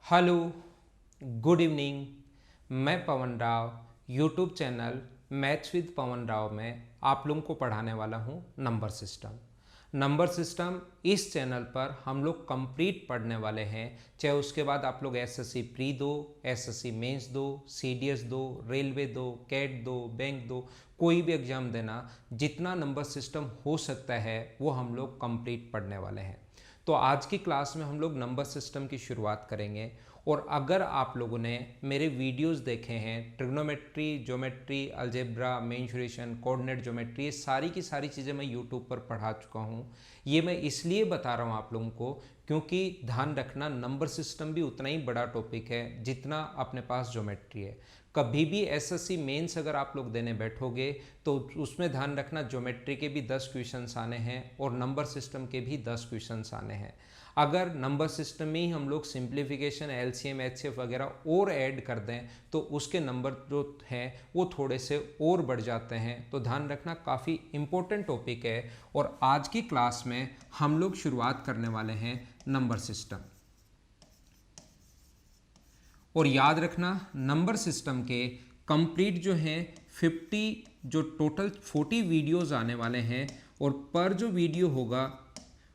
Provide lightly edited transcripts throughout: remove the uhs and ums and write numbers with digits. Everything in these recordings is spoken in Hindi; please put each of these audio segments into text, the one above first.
Hello, good evening. मैं Pawan Rao YouTube channel maths with Pawan Rao में आप लोगों को पढ़ाने वाला हूं नंबर सिस्टम। नंबर सिस्टम इस चैनल पर हम लोग कंप्लीट पढ़ने वाले हैं, चाहे उसके बाद आप लोग एसएससी प्री दो, एसएससी मेंस दो, सीडीएस दो, रेलवे दो, कैट दो, बैंक दो, कोई भी एग्जाम देना, जितना नंबर सिस्टम हो सकता है वो हम लोग कंप्लीट पढ़ने वाले हैं। तो आज की क्लास में हम लोग नंबर सिस्टम की शुरुआत करेंगे। और अगर आप लोगों ने मेरे वीडियोस देखे हैं, trigonometry, geometry, algebra, mensuration, coordinate geometry, ये सारी की सारी चीज़ें मैं यूट्यूब पर पढ़ा चुका हूँ। ये मैं इसलिए बता रहा हूँ आप लोगों को क्योंकि ध्यान रखना, नंबर सिस्टम भी उतना ही बड़ा टॉपिक है जितना अपने पास ज्योमेट्री है। कभी भी एसएससी मेंस अगर आप लोग देने बैठोगे तो उसमें ध्यान रखना, ज्योमेट्री के भी 10 क्वेश्चंस आने हैं और नंबर सिस्टम के भी 10 क्वेश्चंस आने हैं। अगर नंबर सिस्टम में ही हम लोग सिंप्लीफिकेशन, एलसीएम, एचसीएफ वगैरह और ऐड कर दें तो उसके नंबर जो हैं वो थोड़े से और बढ़ जाते हैं। तो ध्यान रखना, काफ़ी इंपॉर्टेंट टॉपिक है। और आज की क्लास में हम लोग शुरुआत करने वाले हैं नंबर सिस्टम। और याद रखना, नंबर सिस्टम के कंप्लीट जो हैं 50 जो टोटल 40 वीडियोस आने वाले हैं, और पर जो वीडियो होगा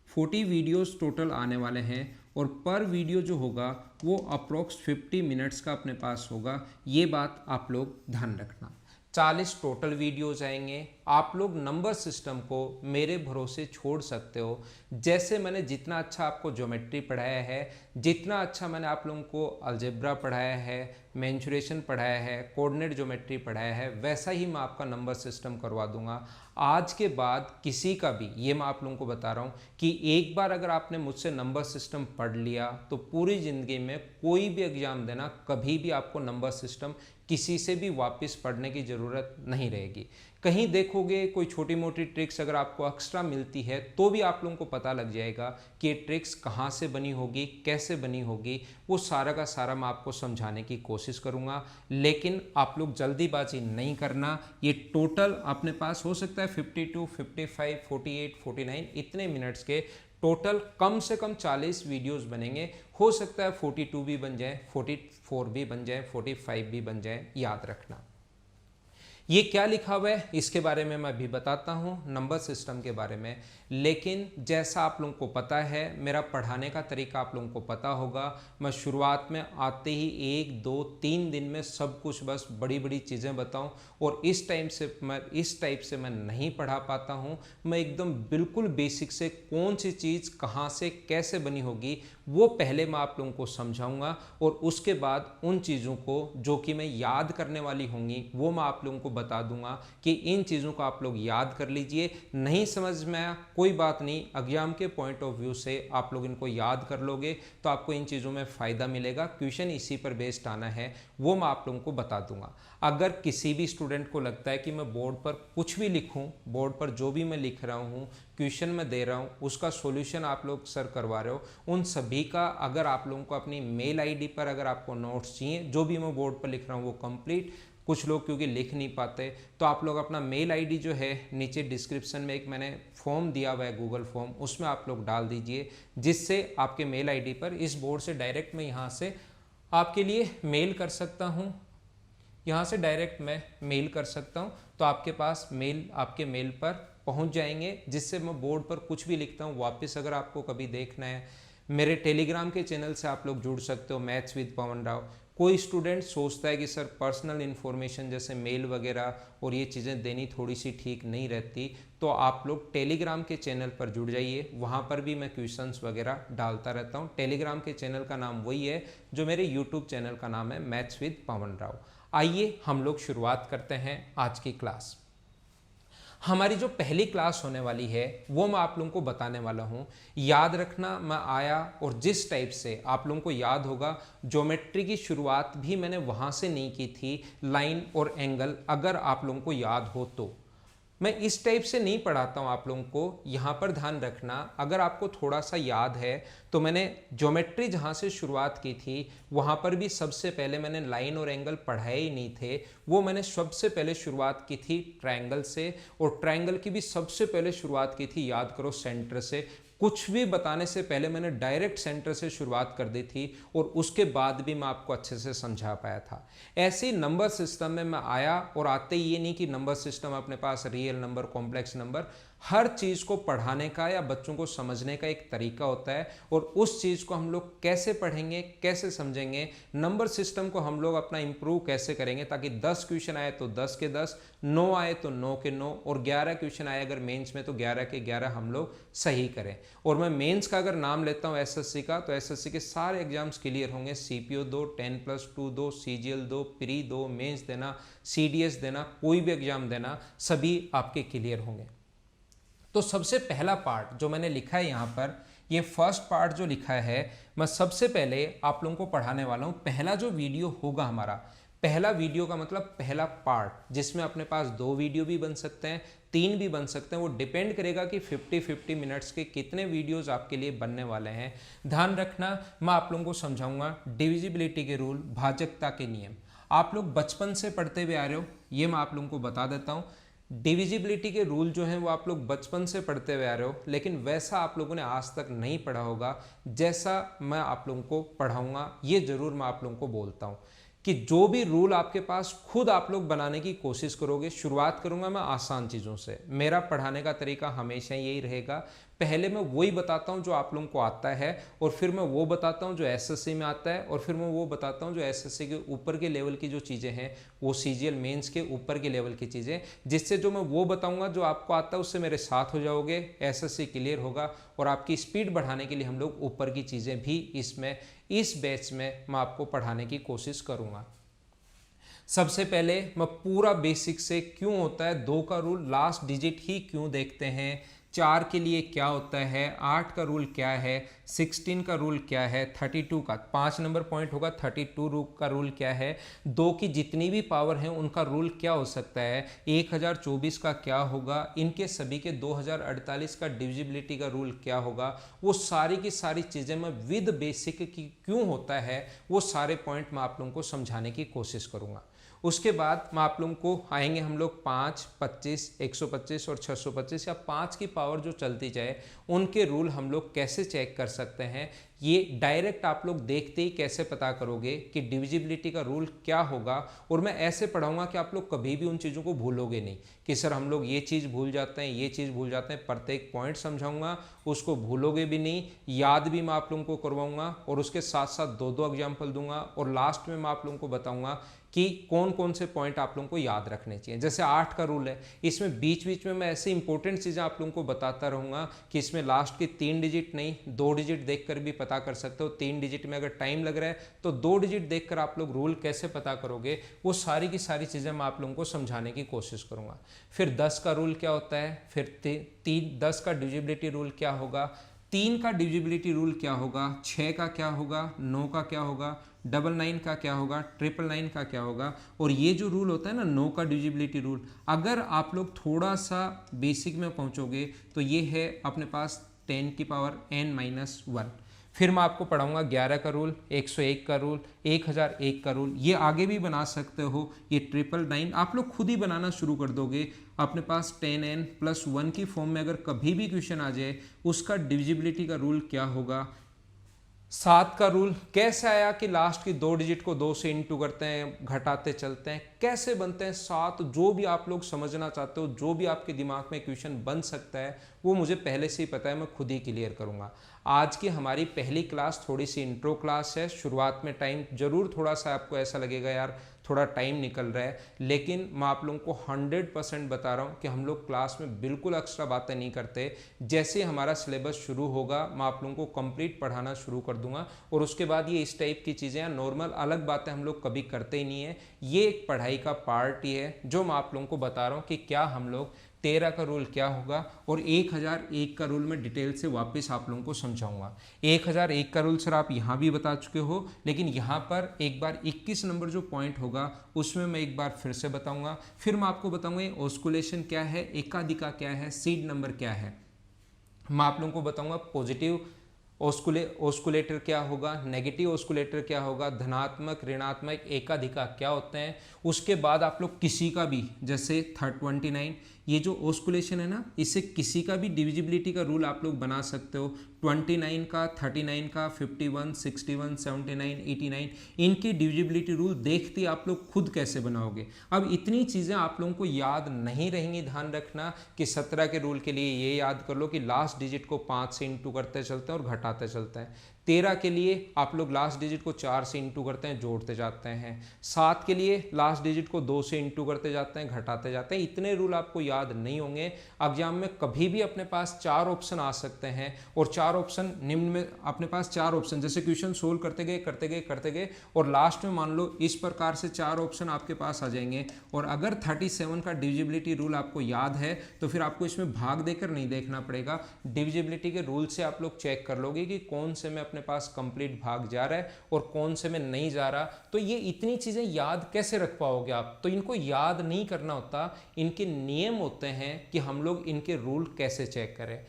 40 वीडियोस टोटल आने वाले हैं, और पर वीडियो जो होगा वो अप्रोक्स 50 मिनट्स का अपने पास होगा। ये बात आप लोग ध्यान रखना। 40 टोटल वीडियोज आएंगे। आप लोग नंबर सिस्टम को मेरे भरोसे छोड़ सकते हो। जैसे मैंने जितना अच्छा आपको ज्योमेट्री पढ़ाया है, जितना अच्छा मैंने आप लोगों को अलजेब्रा पढ़ाया है, मेंसुरेशन पढ़ाया है, कोऑर्डिनेट ज्योमेट्री पढ़ाया है, वैसा ही मैं आपका नंबर सिस्टम करवा दूंगा। आज के बाद किसी का भी, ये मैं आप लोगों को बता रहा हूँ कि एक बार अगर आपने मुझसे नंबर सिस्टम पढ़ लिया तो पूरी ज़िंदगी में कोई भी एग्जाम देना, कभी भी आपको नंबर सिस्टम किसी से भी वापस पढ़ने की ज़रूरत नहीं रहेगी। कहीं देखोगे कोई छोटी मोटी ट्रिक्स अगर आपको एक्स्ट्रा मिलती है तो भी आप लोगों को पता लग जाएगा कि ये ट्रिक्स कहाँ से बनी होगी, कैसे बनी होगी, वो सारा का सारा मैं आपको समझाने की कोशिश करूँगा। लेकिन आप लोग जल्दीबाजी नहीं करना। ये टोटल अपने पास हो सकता है 52, 55, 48, 49 इतने मिनट्स के टोटल कम से कम 40 वीडियोस बनेंगे। हो सकता है 42 भी बन जाए, 44 भी बन जाए, 45 भी बन जाए, याद रखना। ये क्या लिखा हुआ है इसके बारे में मैं भी बताता हूँ, नंबर सिस्टम के बारे में। लेकिन जैसा आप लोगों को पता है, मेरा पढ़ाने का तरीका आप लोगों को पता होगा। मैं शुरुआत में आते ही 1, 2, 3 दिन में सब कुछ बस बड़ी बड़ी चीज़ें बताऊं, और इस टाइप से मैं नहीं पढ़ा पाता हूं। मैं एकदम बिल्कुल बेसिक से कौन सी चीज़ कहां से कैसे बनी होगी वो पहले मैं आप लोगों को समझाऊंगा, और उसके बाद उन चीज़ों को जो कि मैं याद करने वाली होंगी वो मैं आप लोगों को बता दूंगा कि इन चीज़ों को आप लोग याद कर लीजिए। नहीं समझ में आया कोई बात नहीं, एग्जाम के पॉइंट ऑफ व्यू से आप लोग इनको याद कर लोगे तो आपको इन चीज़ों में फ़ायदा मिलेगा। क्वेश्चन इसी पर बेस्ड आना है, वो मैं आप लोगों को बता दूंगा। अगर किसी भी स्टूडेंट को लगता है कि मैं बोर्ड पर कुछ भी लिखूं, बोर्ड पर जो भी मैं लिख रहा हूं, क्वेश्चन में दे रहा हूं, उसका सॉल्यूशन आप लोग सर करवा रहे हो, उन सभी का अगर आप लोगों को अपनी मेल आईडी पर अगर आपको नोट्स चाहिए, जो भी मैं बोर्ड पर लिख रहा हूं वो कंप्लीट, कुछ लोग क्योंकि लिख नहीं पाते, तो आप लोग अपना मेल आईडी जो है नीचे डिस्क्रिप्शन में एक मैंने फॉर्म दिया हुआ है, गूगल फॉर्म, उसमें आप लोग डाल दीजिए, जिससे आपके मेल आईडी पर इस बोर्ड से डायरेक्ट मैं यहाँ से आपके लिए मेल कर सकता हूँ। यहाँ से डायरेक्ट मैं मेल कर सकता हूँ, तो आपके पास मेल, आपके मेल पर पहुँच जाएंगे, जिससे मैं बोर्ड पर कुछ भी लिखता हूँ वापस अगर आपको कभी देखना है। मेरे टेलीग्राम के चैनल से आप लोग जुड़ सकते हो, मैथ्स विद पवन राव। कोई स्टूडेंट सोचता है कि सर पर्सनल इन्फॉर्मेशन जैसे मेल वगैरह और ये चीज़ें देनी थोड़ी सी ठीक नहीं रहती, तो आप लोग टेलीग्राम के चैनल पर जुड़ जाइए, वहाँ पर भी मैं क्वेश्चंस वगैरह डालता रहता हूँ। टेलीग्राम के चैनल का नाम वही है जो मेरे यूट्यूब चैनल का नाम है, मैथ्स विद पवन राव। आइए हम लोग शुरुआत करते हैं आज की क्लास। हमारी जो पहली क्लास होने वाली है वो मैं आप लोगों को बताने वाला हूँ। याद रखना, मैं आया और जिस टाइप से आप लोगों को याद होगा, ज्योमेट्री की शुरुआत भी मैंने वहाँ से नहीं की थी, लाइन और एंगल, अगर आप लोगों को याद हो तो। मैं इस टाइप से नहीं पढ़ाता हूँ आप लोगों को, यहाँ पर ध्यान रखना। अगर आपको थोड़ा सा याद है तो मैंने ज्योमेट्री जहाँ से शुरुआत की थी वहाँ पर भी सबसे पहले मैंने लाइन और एंगल पढ़ाए ही नहीं थे। वो मैंने सबसे पहले शुरुआत की थी ट्रायंगल से, और ट्रायंगल की भी सबसे पहले शुरुआत की थी, याद करो, सेंटर से। कुछ भी बताने से पहले मैंने डायरेक्ट सेंटर से शुरुआत कर दी थी और उसके बाद भी मैं आपको अच्छे से समझा पाया था। ऐसे ही नंबर सिस्टम में मैं आया और आते ही ये नहीं कि नंबर सिस्टम अपने पास रियल नंबर, कॉम्प्लेक्स नंबर, हर चीज़ को पढ़ाने का या बच्चों को समझने का एक तरीका होता है और उस चीज़ को हम लोग कैसे पढ़ेंगे, कैसे समझेंगे, नंबर सिस्टम को हम लोग अपना इंप्रूव कैसे करेंगे ताकि 10 क्वेश्चन आए तो 10 के 10, 9 आए तो 9 के 9 और 11 क्वेश्चन आए अगर मेंस में तो 11 के 11 हम लोग सही करें। और मैं मेंस का अगर नाम लेता हूँ एसएससी का, तो एसएससी के सारे एग्जाम्स क्लियर होंगे। सीपीओ दो, 10+2 दो, सीजीएल दो, प्री दो, मेंस देना, सीडीएस देना, कोई भी एग्जाम देना, सभी आपके क्लियर होंगे। तो सबसे पहला पार्ट जो मैंने लिखा है यहाँ पर, ये फर्स्ट पार्ट जो लिखा है, मैं सबसे पहले आप लोगों को पढ़ाने वाला हूँ। पहला जो वीडियो होगा हमारा, पहला वीडियो का मतलब पहला पार्ट, जिसमें अपने पास 2 वीडियो भी बन सकते हैं, 3 भी बन सकते हैं, वो डिपेंड करेगा कि 50-50 मिनट्स के कितने वीडियोस आपके लिए बनने वाले हैं। ध्यान रखना, मैं आप लोगों को समझाऊंगा डिविजिबिलिटी के रूल, भाजकता के नियम। आप लोग बचपन से पढ़ते हुए आ रहे हो, ये मैं आप लोगों को बता देता हूँ। डिविजिबिलिटी के रूल जो हैं वो आप लोग बचपन से पढ़ते हुए आ रहे हो, लेकिन वैसा आप लोगों ने आज तक नहीं पढ़ा होगा जैसा मैं आप लोगों को पढ़ाऊंगा। ये जरूर मैं आप लोगों को बोलता हूँ कि जो भी रूल आपके पास खुद आप लोग बनाने की कोशिश करोगे। शुरुआत करूंगा मैं आसान चीज़ों से, मेरा पढ़ाने का तरीका हमेशा यही रहेगा। पहले मैं वही बताता हूं जो आप लोगों को आता है, और फिर मैं वो बताता हूं जो एसएससी में आता है, और फिर मैं वो बताता हूं जो एसएससी के ऊपर के लेवल की जो चीज़ें हैं, वो सीजीएल मेंस के ऊपर के लेवल की चीज़ें, जिससे जो मैं वो बताऊंगा जो आपको आता है उससे मेरे साथ हो जाओगे, एसएससी क्लियर होगा। और आपकी स्पीड बढ़ाने के लिए हम लोग ऊपर की चीज़ें भी इसमें, इस बैच में मैं आपको पढ़ाने की कोशिश करूँगा। सबसे पहले मैं पूरा बेसिक से, क्यों होता है 2 का रूल, लास्ट डिजिट ही क्यों देखते हैं, 4 के लिए क्या होता है, 8 का रूल क्या है, 16 का रूल क्या है, 32 का 5 नंबर पॉइंट होगा, 32 का रूल क्या है, 2 की जितनी भी पावर है उनका रूल क्या हो सकता है, 1024 का क्या होगा, इनके सभी के 2048 का डिविजिबिलिटी का रूल क्या होगा, वो सारी की सारी चीज़ें मैं विद बेसिक की क्यों होता है वो सारे पॉइंट मैं आप लोगों को समझाने की कोशिश करूँगा। उसके बाद मैं आप लोगों को आएंगे हम लोग 5, 25, 125 और 625 या 5 की पावर जो चलती जाए उनके रूल हम लोग कैसे चेक कर सकते हैं। ये डायरेक्ट आप लोग देखते ही कैसे पता करोगे कि डिविजिबिलिटी का रूल क्या होगा। और मैं ऐसे पढ़ाऊंगा कि आप लोग कभी भी उन चीज़ों को भूलोगे नहीं कि सर हम लोग ये चीज़ भूल जाते हैं, ये चीज़ भूल जाते हैं। प्रत्येक पॉइंट समझाऊंगा, उसको भूलोगे भी नहीं, याद भी मैं आप लोगों को करवाऊंगा, और उसके साथ साथ 2-2 एग्जाम्पल दूंगा, और लास्ट में मैं आप लोगों को बताऊंगा कि कौन कौन से पॉइंट आप लोगों को याद रखने चाहिए। जैसे 8 का रूल है, इसमें बीच बीच में मैं ऐसी इंपॉर्टेंट चीज़ें आप लोगों को बताता रहूँगा कि इसमें लास्ट की 3 डिजिट नहीं, 2 डिजिट देखकर भी पता कर सकते हो। 3 डिजिट में अगर टाइम लग रहा है तो 2 डिजिट देखकर आप लोग रूल कैसे पता करोगे, वो सारी की सारी चीज़ें मैं आप लोगों को समझाने की कोशिश करूँगा। फिर 10 का रूल क्या होता है, फिर 10 का डिविजिबिलिटी रूल क्या होगा, 3 का डिविजिबिलिटी रूल क्या होगा, 6 का क्या होगा, 9 का क्या होगा, 99 का क्या होगा, 999 का क्या होगा। और ये जो रूल होता है ना 9 का डिविजिबिलिटी रूल, अगर आप लोग थोड़ा सा बेसिक में पहुंचोगे तो ये है अपने पास 10 की पावर n-1। फिर मैं आपको पढ़ाऊंगा 11 का रूल, 101 का रूल, 1001 का रूल। ये आगे भी बना सकते हो, ये 999 आप लोग खुद ही बनाना शुरू कर दोगे। अपने पास 10n+1 की फॉर्म में अगर कभी भी क्वेश्चन आ जाए उसका डिविजिबिलिटी का रूल क्या होगा। 7 का रूल कैसे आया कि लास्ट की 2 डिजिट को 2 से इंटू करते हैं, घटाते चलते हैं, कैसे बनते हैं 7, जो भी आप लोग समझना चाहते हो, जो भी आपके दिमाग में क्वेश्चन बन सकता है वो मुझे पहले से ही पता है, मैं खुद ही क्लियर करूंगा। आज की हमारी पहली क्लास थोड़ी सी इंट्रो क्लास है। शुरुआत में टाइम जरूर थोड़ा सा आपको ऐसा लगेगा यार थोड़ा टाइम निकल रहा है, लेकिन मैं आप लोगों को 100% बता रहा हूँ कि हम लोग क्लास में बिल्कुल एक्स्ट्रा बातें नहीं करते। जैसे हमारा सिलेबस शुरू होगा मैं आप लोगों को कंप्लीट पढ़ाना शुरू कर दूंगा, और उसके बाद ये इस टाइप की चीज़ें हैं, नॉर्मल अलग बातें हम लोग कभी करते ही नहीं है। ये एक पढ़ाई का पार्ट ही है जो मैं आप लोगों को बता रहा हूँ कि क्या हम लोग 13 का रूल क्या होगा, और 1001 का रूल मैं डिटेल से वापस आप लोगों को समझाऊंगा। 1001 का रूल सर आप यहाँ भी बता चुके हो, लेकिन यहाँ पर एक बार 21 नंबर जो पॉइंट होगा उसमें मैं एक बार फिर से बताऊंगा। फिर मैं आपको बताऊंगा ऑस्कुलेशन क्या है, एकाधिका क्या है, सीड नंबर क्या है। मैं आप लोगों को बताऊंगा पॉजिटिव ऑस्कुलेटर क्या होगा, नेगेटिव ऑस्कुलेटर क्या होगा, धनात्मक ऋणात्मक एकाधिका क्या होते हैं। उसके बाद आप लोग किसी का भी, जैसे 29 ये जो ऑस्कुलेशन है ना, इससे किसी का भी डिविजिबिलिटी का रूल आप लोग बना सकते हो। 29 का, 39 का, 51, 61, 79, 89 इनकी डिविजिबिलिटी रूल देखते आप लोग खुद कैसे बनाओगे। अब इतनी चीज़ें आप लोगों को याद नहीं रहेंगी, ध्यान रखना कि 17 के रूल के लिए ये याद कर लो कि लास्ट डिजिट को 5 से इंटू करते चलते हैं और घटाते चलते हैं। 13 के लिए आप लोग लास्ट डिजिट को 4 से इंटू करते हैं, जोड़ते जाते हैं। 7 के लिए लास्ट डिजिट को 2 से इंटू करते जाते हैं, घटाते जाते हैं। इतने रूल आपको याद नहीं होंगे। एग्जाम में कभी भी अपने पास 4 ऑप्शन आ सकते हैं और 4 ऑप्शन निम्न में अपने पास 4 ऑप्शन, जैसे क्वेश्चन सोल्व करते गए और लास्ट में मान लो इस प्रकार से 4 ऑप्शन आपके पास आ जाएंगे। और अगर 37 का डिविजिबिलिटी रूल आपको याद है तो फिर आपको इसमें भाग देकर नहीं देखना पड़ेगा। डिविजिबिलिटी के रूल से आप लोग चेक कर लोगे कि कौन से में अपने पास कंप्लीट भाग जा रहा है और कौन से में नहीं जा रहा। तो ये इतनी चीजें याद कैसे रख पाओगे आप? तो इनको याद नहीं करना होता, इनके नियम होते हैं कि हम लोग इनके रूल कैसे चेक करें।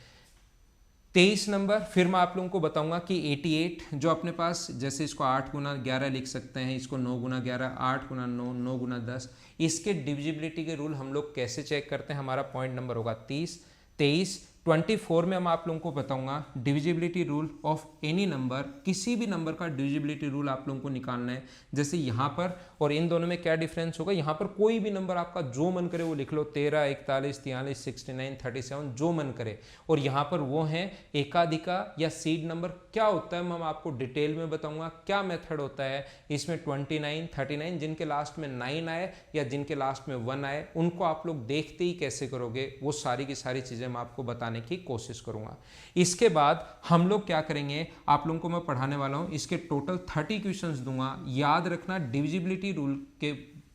23 नंबर फिर मैं आप लोगों को बताऊंगा कि 88 जो अपने पास, जैसे इसको 8 गुना 11 लिख सकते हैं, इसको 9 गुना 11, 8 गुना 9, 9 गुना 10, इसके डिविजिबिलिटी के रूल हम लोग कैसे चेक करते हैं। हमारा पॉइंट नंबर होगा 23। 24 में मैं आप लोगों को बताऊंगा divisibility rule of any number, किसी भी नंबर का डिविजिबिलिटी रूल आप लोगों को निकालना है। जैसे यहाँ पर और इन दोनों में क्या डिफरेंस होगा, यहाँ पर कोई भी नंबर आपका जो मन करे वो लिख लो, 13, 41, 43, 69, 37 जो मन करे। और यहाँ पर वो हैं एकाधिका या सीड नंबर क्या होता है मैं आपको डिटेल में बताऊंगा, क्या मेथड होता है इसमें। 29, 39 जिनके लास्ट में 9 आए या जिनके लास्ट में 1 आए, उनको आप लोग देखते ही कैसे करोगे, वो सारी की सारी चीजें मैं आपको बताने की कोशिश करूंगा। इसके बाद हम लोग क्या करेंगे, आप लोगों को मैं पढ़ाने वाला हूं, इसके टोटल 30 क्वेश्चंस दूंगा। याद रखना डिविजिबिलिटी रूल के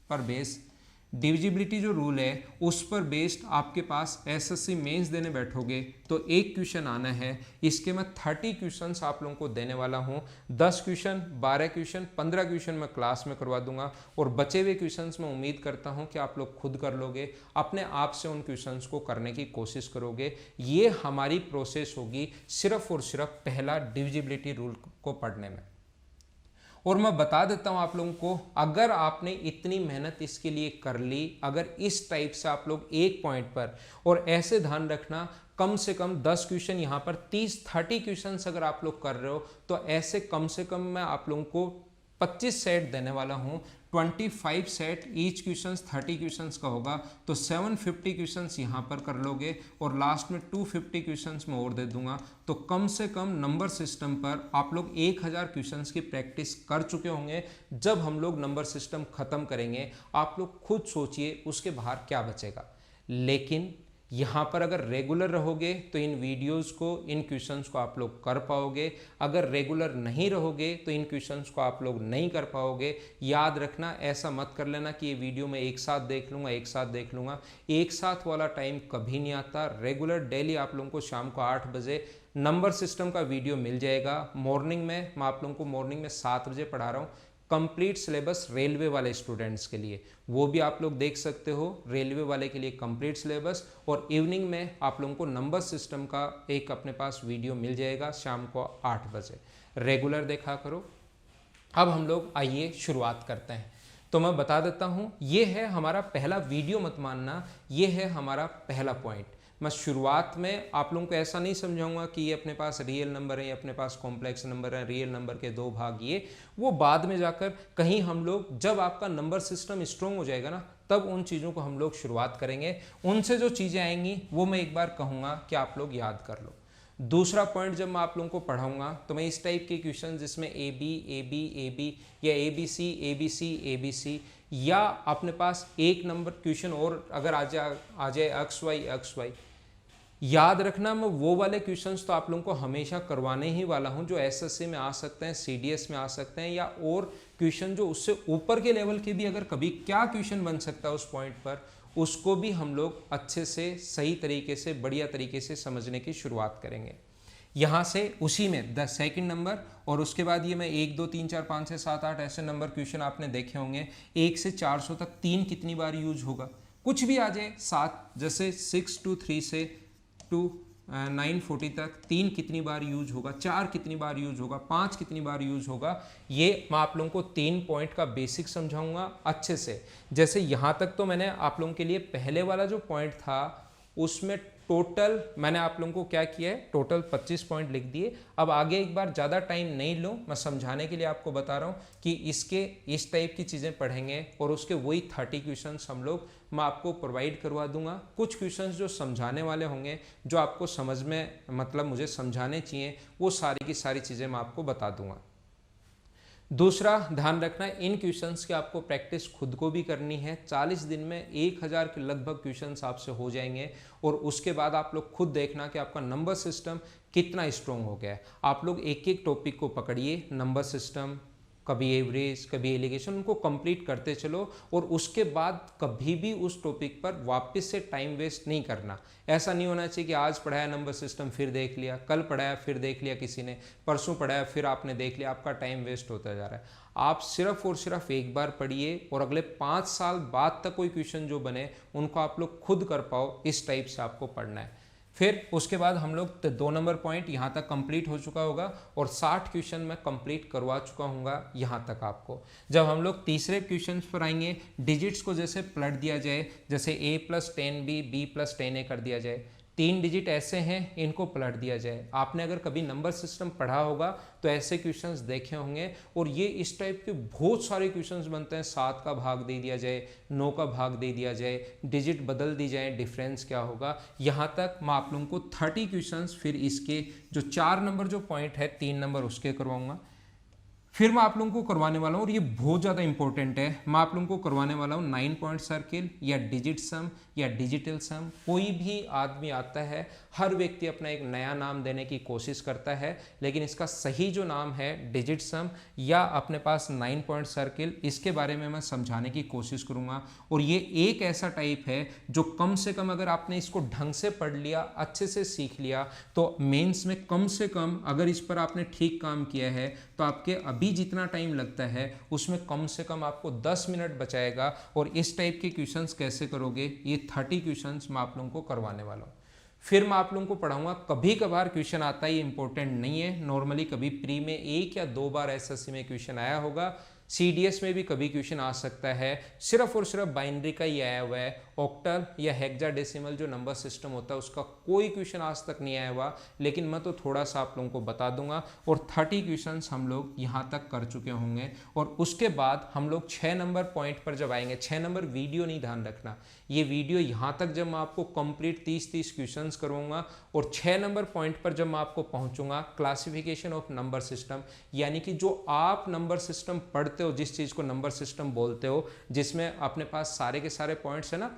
पर बेस, डिविजिबिलिटी जो रूल है उस पर बेस्ड आपके पास एसएससी मेंस देने बैठोगे तो एक क्वेश्चन आना है। इसके मैं 30 क्वेश्चंस आप लोगों को देने वाला हूं। 10 क्वेश्चन, 12 क्वेश्चन, 15 क्वेश्चन मैं क्लास में करवा दूंगा और बचे हुए क्वेश्चंस मैं उम्मीद करता हूं कि आप लोग खुद कर लोगे, अपने आप से उन क्वेश्चंस को करने की कोशिश करोगे। ये हमारी प्रोसेस होगी सिर्फ और सिर्फ पहला डिविजिबिलिटी रूल को पढ़ने में। और मैं बता देता हूं आप लोगों को, अगर आपने इतनी मेहनत इसके लिए कर ली, अगर इस टाइप से आप लोग एक पॉइंट पर, और ऐसे ध्यान रखना कम से कम 10 क्वेश्चन, यहाँ पर 30 क्वेश्चन अगर आप लोग कर रहे हो तो ऐसे कम से कम मैं आप लोगों को 25 सेट देने वाला हूँ। 25 सेट, ईच क्वेश्चन 30 क्वेश्चन का होगा तो 750 क्वेश्चन यहाँ पर कर लोगे और लास्ट में 250 क्वेश्चन मैं और दे दूंगा। तो कम से कम नंबर सिस्टम पर आप लोग 1000 क्वेश्चन की प्रैक्टिस कर चुके होंगे। जब हम लोग नंबर सिस्टम खत्म करेंगे आप लोग खुद सोचिए उसके बाहर क्या बचेगा। लेकिन यहाँ पर अगर रेगुलर रहोगे तो इन वीडियोस को, इन क्वेश्चंस को आप लोग कर पाओगे। अगर रेगुलर नहीं रहोगे तो इन क्वेश्चंस को आप लोग नहीं कर पाओगे। याद रखना, ऐसा मत कर लेना कि ये वीडियो मैं एक साथ देख लूँगा, एक साथ देख लूँगा। एक साथ वाला टाइम कभी नहीं आता। रेगुलर डेली आप लोगों को शाम को 8 बजे नंबर सिस्टम का वीडियो मिल जाएगा। मॉर्निंग में मैं आप लोगों को मॉर्निंग में 7 बजे पढ़ा रहा हूँ कंप्लीट सिलेबस रेलवे वाले स्टूडेंट्स के लिए, वो भी आप लोग देख सकते हो। रेलवे वाले के लिए कंप्लीट सिलेबस, और इवनिंग में आप लोगों को नंबर सिस्टम का एक अपने पास वीडियो मिल जाएगा शाम को 8 बजे। रेगुलर देखा करो। अब हम लोग आइए शुरुआत करते हैं। तो मैं बता देता हूँ, ये है हमारा पहला वीडियो, मत मानना, ये है हमारा पहला पॉइंट। मैं शुरुआत में आप लोगों को ऐसा नहीं समझाऊंगा कि ये अपने पास रियल नंबर है, ये अपने पास कॉम्प्लेक्स नंबर है, रियल नंबर के 2 भाग, ये वो बाद में जाकर कहीं हम लोग, जब आपका नंबर सिस्टम स्ट्रॉन्ग हो जाएगा ना, तब उन चीज़ों को हम लोग शुरुआत करेंगे। उनसे जो चीज़ें आएंगी वो मैं एक बार कहूँगा कि आप लोग याद कर लो। दूसरा पॉइंट जब मैं आप लोगों को पढ़ाऊंगा तो मैं इस टाइप के क्वेश्चन जिसमें ए बी या ए बी सी, या अपने पास एक नंबर क्वेश्चन और अगर आ जाए एक्स वाई, याद रखना मैं वो वाले क्वेश्चंस तो आप लोगों को हमेशा करवाने ही वाला हूं जो एसएससी में आ सकते हैं, सीडीएस में आ सकते हैं, या और क्वेश्चन जो उससे ऊपर के लेवल के भी अगर कभी क्या क्वेश्चन बन सकता है उस पॉइंट पर, उसको भी हम लोग अच्छे से, सही तरीके से, बढ़िया तरीके से समझने की शुरुआत करेंगे। यहाँ से उसी में 10 सेकंड नंबर, और उसके बाद ये मैं 1 2 3 4 5 6 7 8 ऐसे नंबर क्वेश्चन आपने देखे होंगे। 1 से 400 तक 3 कितनी बार यूज होगा, कुछ भी आ जाए 7, जैसे 6 2 3 से 2 940 तक 3 कितनी बार यूज होगा, 4 कितनी बार यूज होगा, 5 कितनी बार यूज होगा, ये मैं आप लोगों को 3 पॉइंट का बेसिक समझाऊंगा अच्छे से। जैसे यहाँ तक तो मैंने आप लोगों के लिए पहले वाला जो पॉइंट था उसमें टोटल मैंने आप लोगों को क्या किया है, टोटल 25 पॉइंट लिख दिए। अब आगे एक बार ज़्यादा टाइम नहीं लो, मैं समझाने के लिए आपको बता रहा हूँ कि इसके इस टाइप की चीज़ें पढ़ेंगे और उसके वही 30 क्वेश्चंस हम लोग मैं आपको प्रोवाइड करवा दूंगा। कुछ क्वेश्चंस जो समझाने वाले होंगे, जो आपको समझ में मतलब मुझे समझाने चाहिए, वो सारी की सारी चीज़ें मैं आपको बता दूंगा। दूसरा ध्यान रखना, इन क्वेश्चंस की आपको प्रैक्टिस खुद को भी करनी है। 40 दिन में 1000 के लगभग क्वेश्चंस आपसे हो जाएंगे और उसके बाद आप लोग खुद देखना कि आपका नंबर सिस्टम कितना स्ट्रॉन्ग हो गया है। आप लोग एक एक टॉपिक को पकड़िए, नंबर सिस्टम, कभी एवरेज, कभी एलिगेशन, उनको कंप्लीट करते चलो और उसके बाद कभी भी उस टॉपिक पर वापस से टाइम वेस्ट नहीं करना। ऐसा नहीं होना चाहिए कि आज पढ़ाया नंबर सिस्टम फिर देख लिया, कल पढ़ाया फिर देख लिया किसी ने, परसों पढ़ाया फिर आपने देख लिया, आपका टाइम वेस्ट होता जा रहा है। आप सिर्फ और सिर्फ एक बार पढ़िए और अगले 5 साल बाद तक कोई क्वेश्चन जो बने उनको आप लोग खुद कर पाओ, इस टाइप से आपको पढ़ना है। फिर उसके बाद हम लोग 2 नंबर पॉइंट यहाँ तक कंप्लीट हो चुका होगा और 60 क्वेश्चन मैं कंप्लीट करवा चुका हूँगा यहाँ तक आपको। जब हम लोग तीसरे क्वेश्चन पर आएंगे, डिजिट्स को जैसे पलट दिया जाए, जैसे a + 10b, b + 10a कर दिया जाए, 3 डिजिट ऐसे हैं, इनको पलट दिया जाए। आपने अगर कभी नंबर सिस्टम पढ़ा होगा तो ऐसे क्वेश्चंस देखे होंगे और ये इस टाइप के बहुत सारे क्वेश्चंस बनते हैं। 7 का भाग दे दिया जाए, 9 का भाग दे दिया जाए, डिजिट बदल दी जाए, डिफरेंस क्या होगा। यहाँ तक मैं आप लोगों को 30 क्वेश्चंस फिर इसके जो 4 नंबर जो पॉइंट है, 3 नंबर उसके करवाऊंगा। फिर मैं आप लोगों को करवाने वाला हूँ और ये बहुत ज़्यादा इंपॉर्टेंट है, मैं आप लोगों को करवाने वाला हूँ 9 पॉइंट सर्किल या डिजिट सम या डिजिटल सम। कोई भी आदमी आता है, हर व्यक्ति अपना एक नया नाम देने की कोशिश करता है, लेकिन इसका सही जो नाम है डिजिट सम या अपने पास 9 पॉइंट सर्किल, इसके बारे में मैं समझाने की कोशिश करूँगा। और ये एक ऐसा टाइप है जो कम से कम अगर आपने इसको ढंग से पढ़ लिया, अच्छे से सीख लिया, तो मेंस में कम से कम अगर इस पर आपने ठीक काम किया है तो आपके अभी जितना टाइम लगता है उसमें कम से कम आपको 10 मिनट बचाएगा। और इस टाइप के क्वेश्चंस कैसे करोगे, ये 30 क्वेश्चंस मैं आप लोगों को करवाने वाला हूँ। फिर मैं आप लोगों को पढ़ाऊंगा, कभी कभार क्वेश्चन आता है, ये इंपॉर्टेंट नहीं है, नॉर्मली कभी प्री में 1 या 2 बार एसएससी में क्वेश्चन आया होगा, सीडीएस में भी कभी क्वेश्चन आ सकता है। सिर्फ और सिर्फ बाइनरी का ही आया हुआ है, ऑक्टल या हेक्साडेसिमल जो नंबर सिस्टम होता है उसका कोई क्वेश्चन आज तक नहीं आया हुआ, लेकिन मैं तो थोड़ा सा आप लोगों को बता दूंगा। और 30 क्वेश्चंस हम लोग यहाँ तक कर चुके होंगे और उसके बाद हम लोग 6 नंबर पॉइंट पर जब आएंगे, 6 नंबर वीडियो नहीं, ध्यान रखना ये वीडियो यहाँ तक जब मैं आपको कंप्लीट 30 क्वेश्चंस करवाऊंगा और 6 नंबर पॉइंट पर जब मैं आपको पहुँचूंगा, क्लासिफिकेशन ऑफ नंबर सिस्टम, यानी कि जो आप नंबर सिस्टम पढ़ते हो, जिस चीज़ को नंबर सिस्टम बोलते हो, जिसमें अपने पास सारे के सारे पॉइंट्स है ना,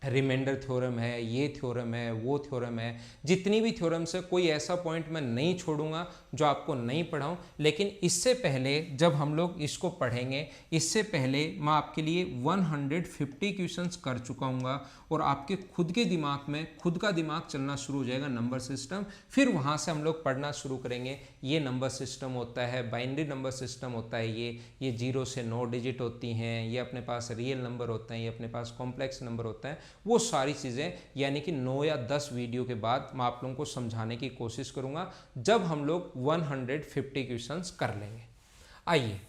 रिमाइंडर थ्योरम है, ये थ्योरम है, वो थ्योरम है, जितनी भी थ्योरम्स है, कोई ऐसा पॉइंट मैं नहीं छोड़ूंगा जो आपको नहीं पढ़ाऊं। लेकिन इससे पहले जब हम लोग इसको पढ़ेंगे, इससे पहले मैं आपके लिए 150 क्वेश्चंस कर चुका हूँगा और आपके खुद के दिमाग में खुद का दिमाग चलना शुरू हो जाएगा नंबर सिस्टम। फिर वहाँ से हम लोग पढ़ना शुरू करेंगे, ये नंबर सिस्टम होता है, बाइनरी नंबर सिस्टम होता है, ये 0 से 9 डिजिट होती हैं, ये अपने पास रियल नंबर होते हैं, ये अपने पास कॉम्प्लेक्स नंबर होता है, वो सारी चीज़ें यानी कि 9 या 10 वीडियो के बाद मैं आप लोगों को समझाने की कोशिश करूंगा जब हम लोग 150 क्वेश्चंस कर लेंगे। आइए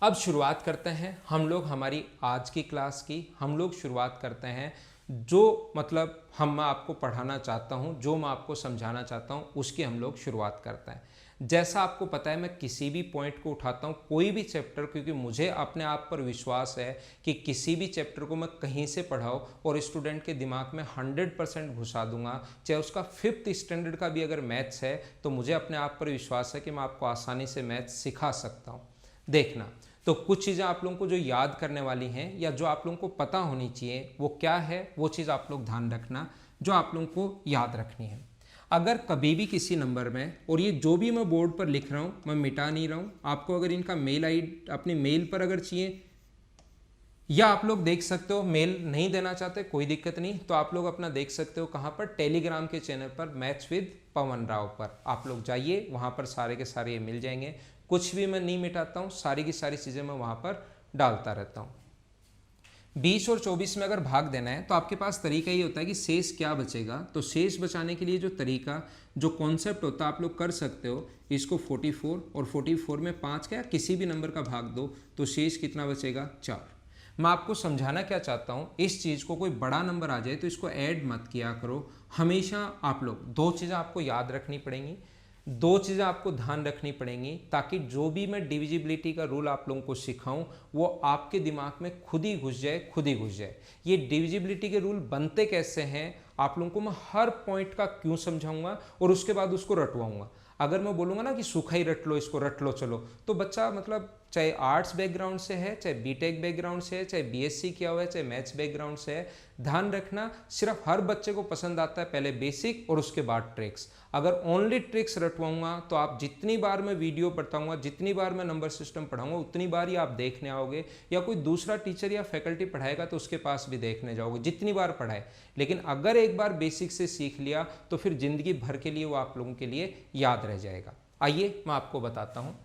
अब शुरुआत करते हैं हम लोग हमारी आज की क्लास की। हम लोग शुरुआत करते हैं जो मतलब मैं आपको पढ़ाना चाहता हूं, जो मैं आपको समझाना चाहता हूं, उसकी हम लोग शुरुआत करते हैं। जैसा आपको पता है, मैं किसी भी पॉइंट को उठाता हूँ, कोई भी चैप्टर, क्योंकि मुझे अपने आप पर विश्वास है कि किसी भी चैप्टर को मैं कहीं से पढ़ाऊँ और स्टूडेंट के दिमाग में 100% घुसा दूंगा। चाहे उसका 5th स्टैंडर्ड का भी अगर मैथ्स है तो मुझे अपने आप पर विश्वास है कि मैं आपको आसानी से मैथ्स सिखा सकता हूँ। देखना, तो कुछ चीज़ें आप लोगों को जो याद करने वाली हैं या जो आप लोगों को पता होनी चाहिए, वो क्या है, वो चीज़ आप लोग ध्यान रखना जो आप लोगों को याद रखनी है। अगर कभी भी किसी नंबर में, और ये जो भी मैं बोर्ड पर लिख रहा हूँ मैं मिटा नहीं रहा हूँ, आपको अगर इनका मेल आईडी अपनी मेल पर अगर चाहिए या आप लोग देख सकते हो, मेल नहीं देना चाहते कोई दिक्कत नहीं, तो आप लोग अपना देख सकते हो कहाँ पर, टेलीग्राम के चैनल पर मैथ्स विद पवन राव पर आप लोग जाइए, वहाँ पर सारे के सारे ये मिल जाएंगे। कुछ भी मैं नहीं मिटाता हूँ, सारी की सारी चीज़ें मैं वहाँ पर डालता रहता हूँ। 20 और 24 में अगर भाग देना है तो आपके पास तरीका ये होता है कि शेष क्या बचेगा। तो शेष बचाने के लिए जो तरीका, जो कॉन्सेप्ट होता है, आप लोग कर सकते हो इसको 44 और 44 में 5 का किसी भी नंबर का भाग दो तो शेष कितना बचेगा, 4। मैं आपको समझाना क्या चाहता हूँ, इस चीज़ को कोई बड़ा नंबर आ जाए तो इसको ऐड मत किया करो। हमेशा आप लोग दो चीज़ें आपको याद रखनी पड़ेंगी, दो चीज़ें आपको ध्यान रखनी पड़ेंगी, ताकि जो भी मैं डिविजिबिलिटी का रूल आप लोगों को सिखाऊं वो आपके दिमाग में खुद ही घुस जाए, खुद ही घुस जाए। ये डिविजिबिलिटी के रूल बनते कैसे हैं आप लोगों को मैं हर पॉइंट का क्यों समझाऊंगा और उसके बाद उसको रटवाऊंगा। अगर मैं बोलूँगा ना कि सूखा ही रट लो, इसको रट लो चलो, तो बच्चा मतलब चाहे आर्ट्स बैकग्राउंड से है, चाहे बीटेक बैकग्राउंड से है, चाहे बीएससी किया हुआ है, चाहे मैथ्स बैकग्राउंड से है, ध्यान रखना सिर्फ हर बच्चे को पसंद आता है पहले बेसिक और उसके बाद ट्रिक्स। अगर ओनली ट्रिक्स रटवाऊंगा तो आप जितनी बार मैं वीडियो बताऊंगा, जितनी बार मैं नंबर सिस्टम पढ़ाऊंगा, उतनी बार ही आप देखने आओगे, या कोई दूसरा टीचर या फैकल्टी पढ़ाएगा तो उसके पास भी देखने जाओगे, जितनी बार पढ़ाए। लेकिन अगर एक बार बेसिक से सीख लिया तो फिर जिंदगी भर के लिए वो आप लोगों के लिए याद रह जाएगा। आइए मैं आपको बताता हूँ।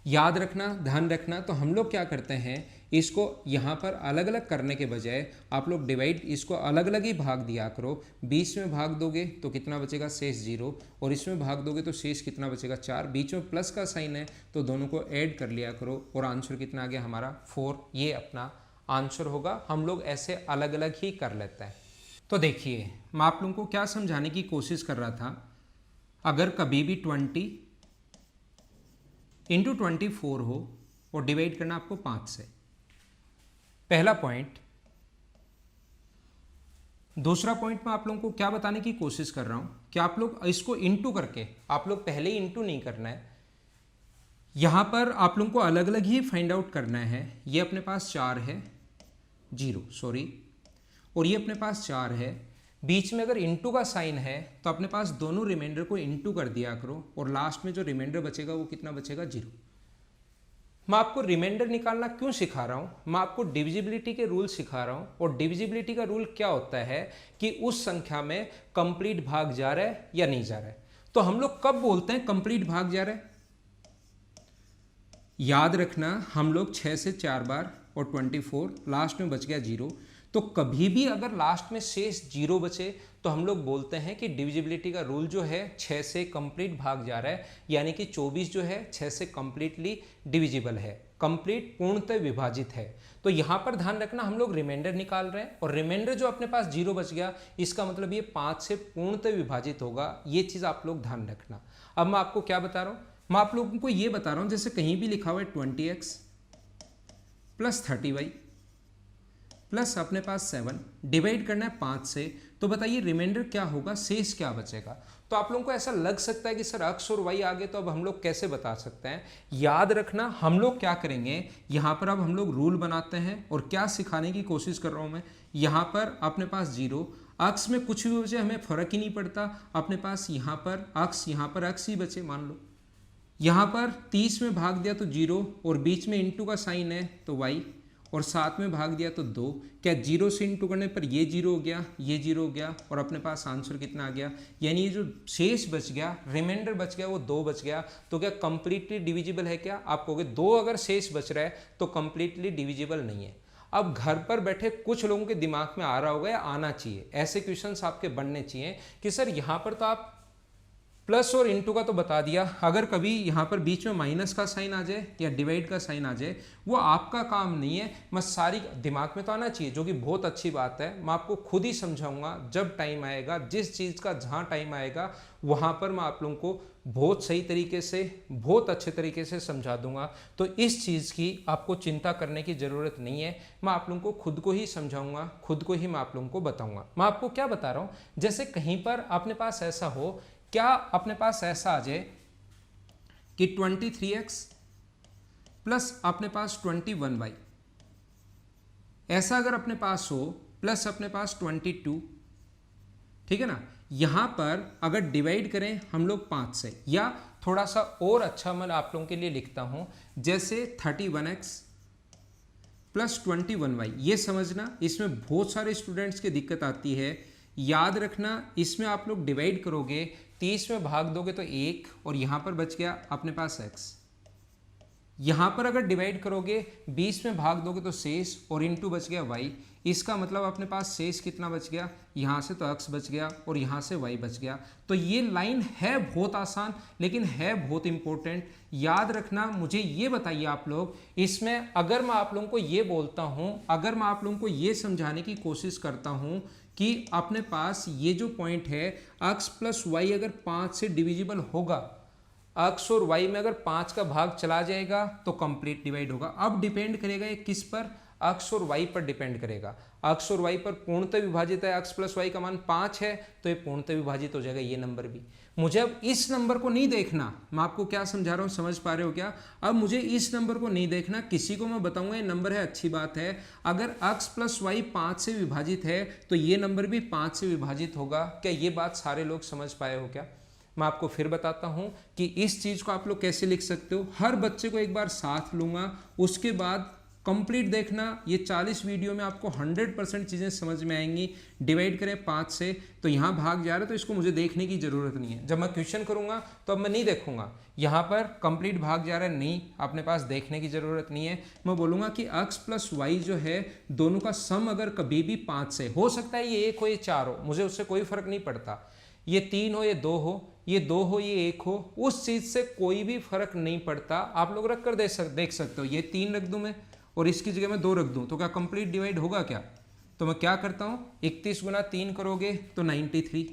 याद रखना, ध्यान रखना, तो हम लोग क्या करते हैं, इसको यहाँ पर अलग अलग करने के बजाय आप लोग डिवाइड, इसको अलग अलग ही भाग दिया करो। 20 में भाग दोगे तो कितना बचेगा, शेष 0, और इसमें भाग दोगे तो शेष कितना बचेगा, 4। बीच में प्लस का साइन है तो दोनों को ऐड कर लिया करो और आंसर कितना आ गया हमारा, 4। ये अपना आंसर होगा। हम लोग ऐसे अलग अलग ही कर लेते हैं। तो देखिए मैं आप लोगों को क्या समझाने की कोशिश कर रहा था, अगर कभी भी 20 इंटू 24 हो और डिवाइड करना आपको 5 से, पहला पॉइंट। दूसरा पॉइंट मैं आप लोगों को क्या बताने की कोशिश कर रहा हूं कि आप लोग इसको इंटू करके, आप लोग पहले ही इंटू नहीं करना है, यहां पर आप लोगों को अलग अलग ही फाइंड आउट करना है। ये अपने पास 4 है, 0 सॉरी, और ये अपने पास 4 है। बीच में अगर इंटू का साइन है तो अपने पास दोनों रिमाइंडर को इंटू कर दिया करो और लास्ट में जो रिमाइंडर बचेगा वो कितना बचेगा, 0। मैं आपको रिमाइंडर निकालना क्यों सिखा रहा हूं, मैं आपको डिविजिबिलिटी के रूल सिखा रहा हूं। और डिविजिबिलिटी का रूल क्या होता है कि उस संख्या में कंप्लीट भाग जा रहा है या नहीं जा रहा है। तो हम लोग कब बोलते हैं कंप्लीट भाग जा रहा है, याद रखना, हम लोग 6 से 4 बार और 24, लास्ट में बच गया 0। तो कभी भी अगर लास्ट में शेष 0 बचे तो हम लोग बोलते हैं कि डिविजिबिलिटी का रूल जो है 6 से कंप्लीट भाग जा रहा है, यानी कि 24 जो है 6 से कंप्लीटली डिविजिबल है, कंप्लीट पूर्णतः विभाजित है। तो यहाँ पर ध्यान रखना, हम लोग रिमाइंडर निकाल रहे हैं और रिमाइंडर जो अपने पास 0 बच गया, इसका मतलब ये 5 से पूर्णतः विभाजित होगा। ये चीज़ आप लोग ध्यान रखना। अब मैं आपको क्या बता रहा हूँ, मैं आप लोगों को ये बता रहा हूँ, जैसे कहीं भी लिखा हुआ है 20x प्लस 30y प्लस अपने पास 7, डिवाइड करना है 5 से, तो बताइए रिमाइंडर क्या होगा, शेष क्या बचेगा। तो आप लोगों को ऐसा लग सकता है कि सर x और y आगे, तो अब हम लोग कैसे बता सकते हैं। याद रखना, हम लोग क्या करेंगे, यहाँ पर अब हम लोग रूल बनाते हैं और क्या सिखाने की कोशिश कर रहा हूँ मैं। यहाँ पर अपने पास 0, x में कुछ भी बचे हमें फर्क ही नहीं पड़ता, अपने पास यहाँ पर x ही बचे मान लो। यहाँ पर 30 में भाग दिया तो 0 और बीच में इंटू का साइन है तो y, और 7 में भाग दिया तो 2। क्या 0 से इंटू करने पर ये 0 हो गया, ये 0 हो गया, और अपने पास आंसर कितना आ गया, यानी ये जो शेष बच गया, रिमाइंडर बच गया, वो 2 बच गया। तो क्या कंप्लीटली डिविजिबल है क्या, आप कहोगे 2 अगर शेष बच रहा है तो कंप्लीटली डिविजिबल नहीं है। अब घर पर बैठे कुछ लोगों के दिमाग में आ रहा होगा या आना चाहिए, ऐसे क्वेश्चंस आपके बनने चाहिए कि सर यहाँ पर तो आप प्लस और इंटू का तो बता दिया, अगर कभी यहाँ पर बीच में माइनस का साइन आ जाए या डिवाइड का साइन आ जाए वो आपका काम नहीं है, मैं सारी दिमाग में तो आना चाहिए, जो कि बहुत अच्छी बात है। मैं आपको खुद ही समझाऊंगा जब टाइम आएगा, जिस चीज़ का जहाँ टाइम आएगा वहाँ पर मैं आप लोगों को बहुत सही तरीके से, बहुत अच्छे तरीके से समझा दूंगा। तो इस चीज़ की आपको चिंता करने की ज़रूरत नहीं है, मैं आप लोगों को खुद को ही समझाऊंगा, खुद को ही मैं आप लोगों को बताऊंगा। मैं आपको क्या बता रहा हूँ, जैसे कहीं पर अपने पास ऐसा हो, क्या अपने पास ऐसा आ जाए कि 23x प्लस अपने पास 21y, ऐसा अगर अपने पास हो, प्लस अपने पास 22, ठीक है ना। यहां पर अगर डिवाइड करें हम लोग 5 से, या थोड़ा सा और अच्छा मैं आप लोगों के लिए लिखता हूं, जैसे 31x प्लस 21y, ये समझना, इसमें बहुत सारे स्टूडेंट्स की दिक्कत आती है। याद रखना, इसमें आप लोग डिवाइड करोगे, 30 में भाग दोगे तो 1, और यहाँ पर बच गया अपने पास x, यहाँ पर अगर डिवाइड करोगे 20 में भाग दोगे तो शेष और इनटू बच गया y। इसका मतलब अपने पास शेष कितना बच गया, यहाँ से तो x बच गया और यहाँ से y बच गया। तो ये लाइन है बहुत आसान लेकिन है बहुत इंपॉर्टेंट, याद रखना। मुझे ये बताइए आप लोग, इसमें अगर मैं आप लोगों को ये बोलता हूँ, अगर मैं आप लोगों को ये समझाने की कोशिश करता हूँ कि अपने पास ये जो पॉइंट है x प्लस वाई अगर 5 से डिविजिबल होगा, x और y में अगर 5 का भाग चला जाएगा तो कंप्लीट डिवाइड होगा। अब डिपेंड करेगा ये किस पर, x और y पर डिपेंड करेगा। x और y पर पूर्णतः विभाजित है, x प्लस वाई का मान 5 है तो ये पूर्णतः विभाजित हो जाएगा ये नंबर भी। मुझे अब इस नंबर को नहीं देखना, मैं आपको क्या समझा रहा हूँ समझ पा रहे हो क्या। अब मुझे इस नंबर को नहीं देखना, किसी को मैं बताऊंगा ये नंबर है, अच्छी बात है। अगर x प्लस वाई 5 से विभाजित है तो ये नंबर भी 5 से विभाजित होगा। क्या ये बात सारे लोग समझ पाए हो क्या। मैं आपको फिर बताता हूं कि इस चीज को आप लोग कैसे लिख सकते हो। हर बच्चे को एक बार साथ लूंगा, उसके बाद कंप्लीट देखना। ये 40 वीडियो में आपको 100% चीज़ें समझ में आएंगी। डिवाइड करें 5 से तो यहाँ भाग जा रहा है तो इसको मुझे देखने की ज़रूरत नहीं है। जब मैं क्वेश्चन करूँगा तो अब मैं नहीं देखूंगा, यहाँ पर कंप्लीट भाग जा रहा है, नहीं अपने पास देखने की ज़रूरत नहीं है। मैं बोलूँगा कि x प्लस वाई जो है दोनों का सम अगर कभी भी 5 से हो सकता है, ये 1 हो ये 4 हो, मुझे उससे कोई फ़र्क नहीं पड़ता। ये 3 हो ये 2 हो, ये 2 हो ये 1 हो, उस चीज़ से कोई भी फर्क नहीं पड़ता। आप लोग रख कर देख सकते हो। ये 3 रख दूँ मैं और इसकी जगह मैं 2 रख दूँ तो क्या कंप्लीट डिवाइड होगा क्या। तो मैं क्या करता हूँ, 31 गुना 3 करोगे तो 93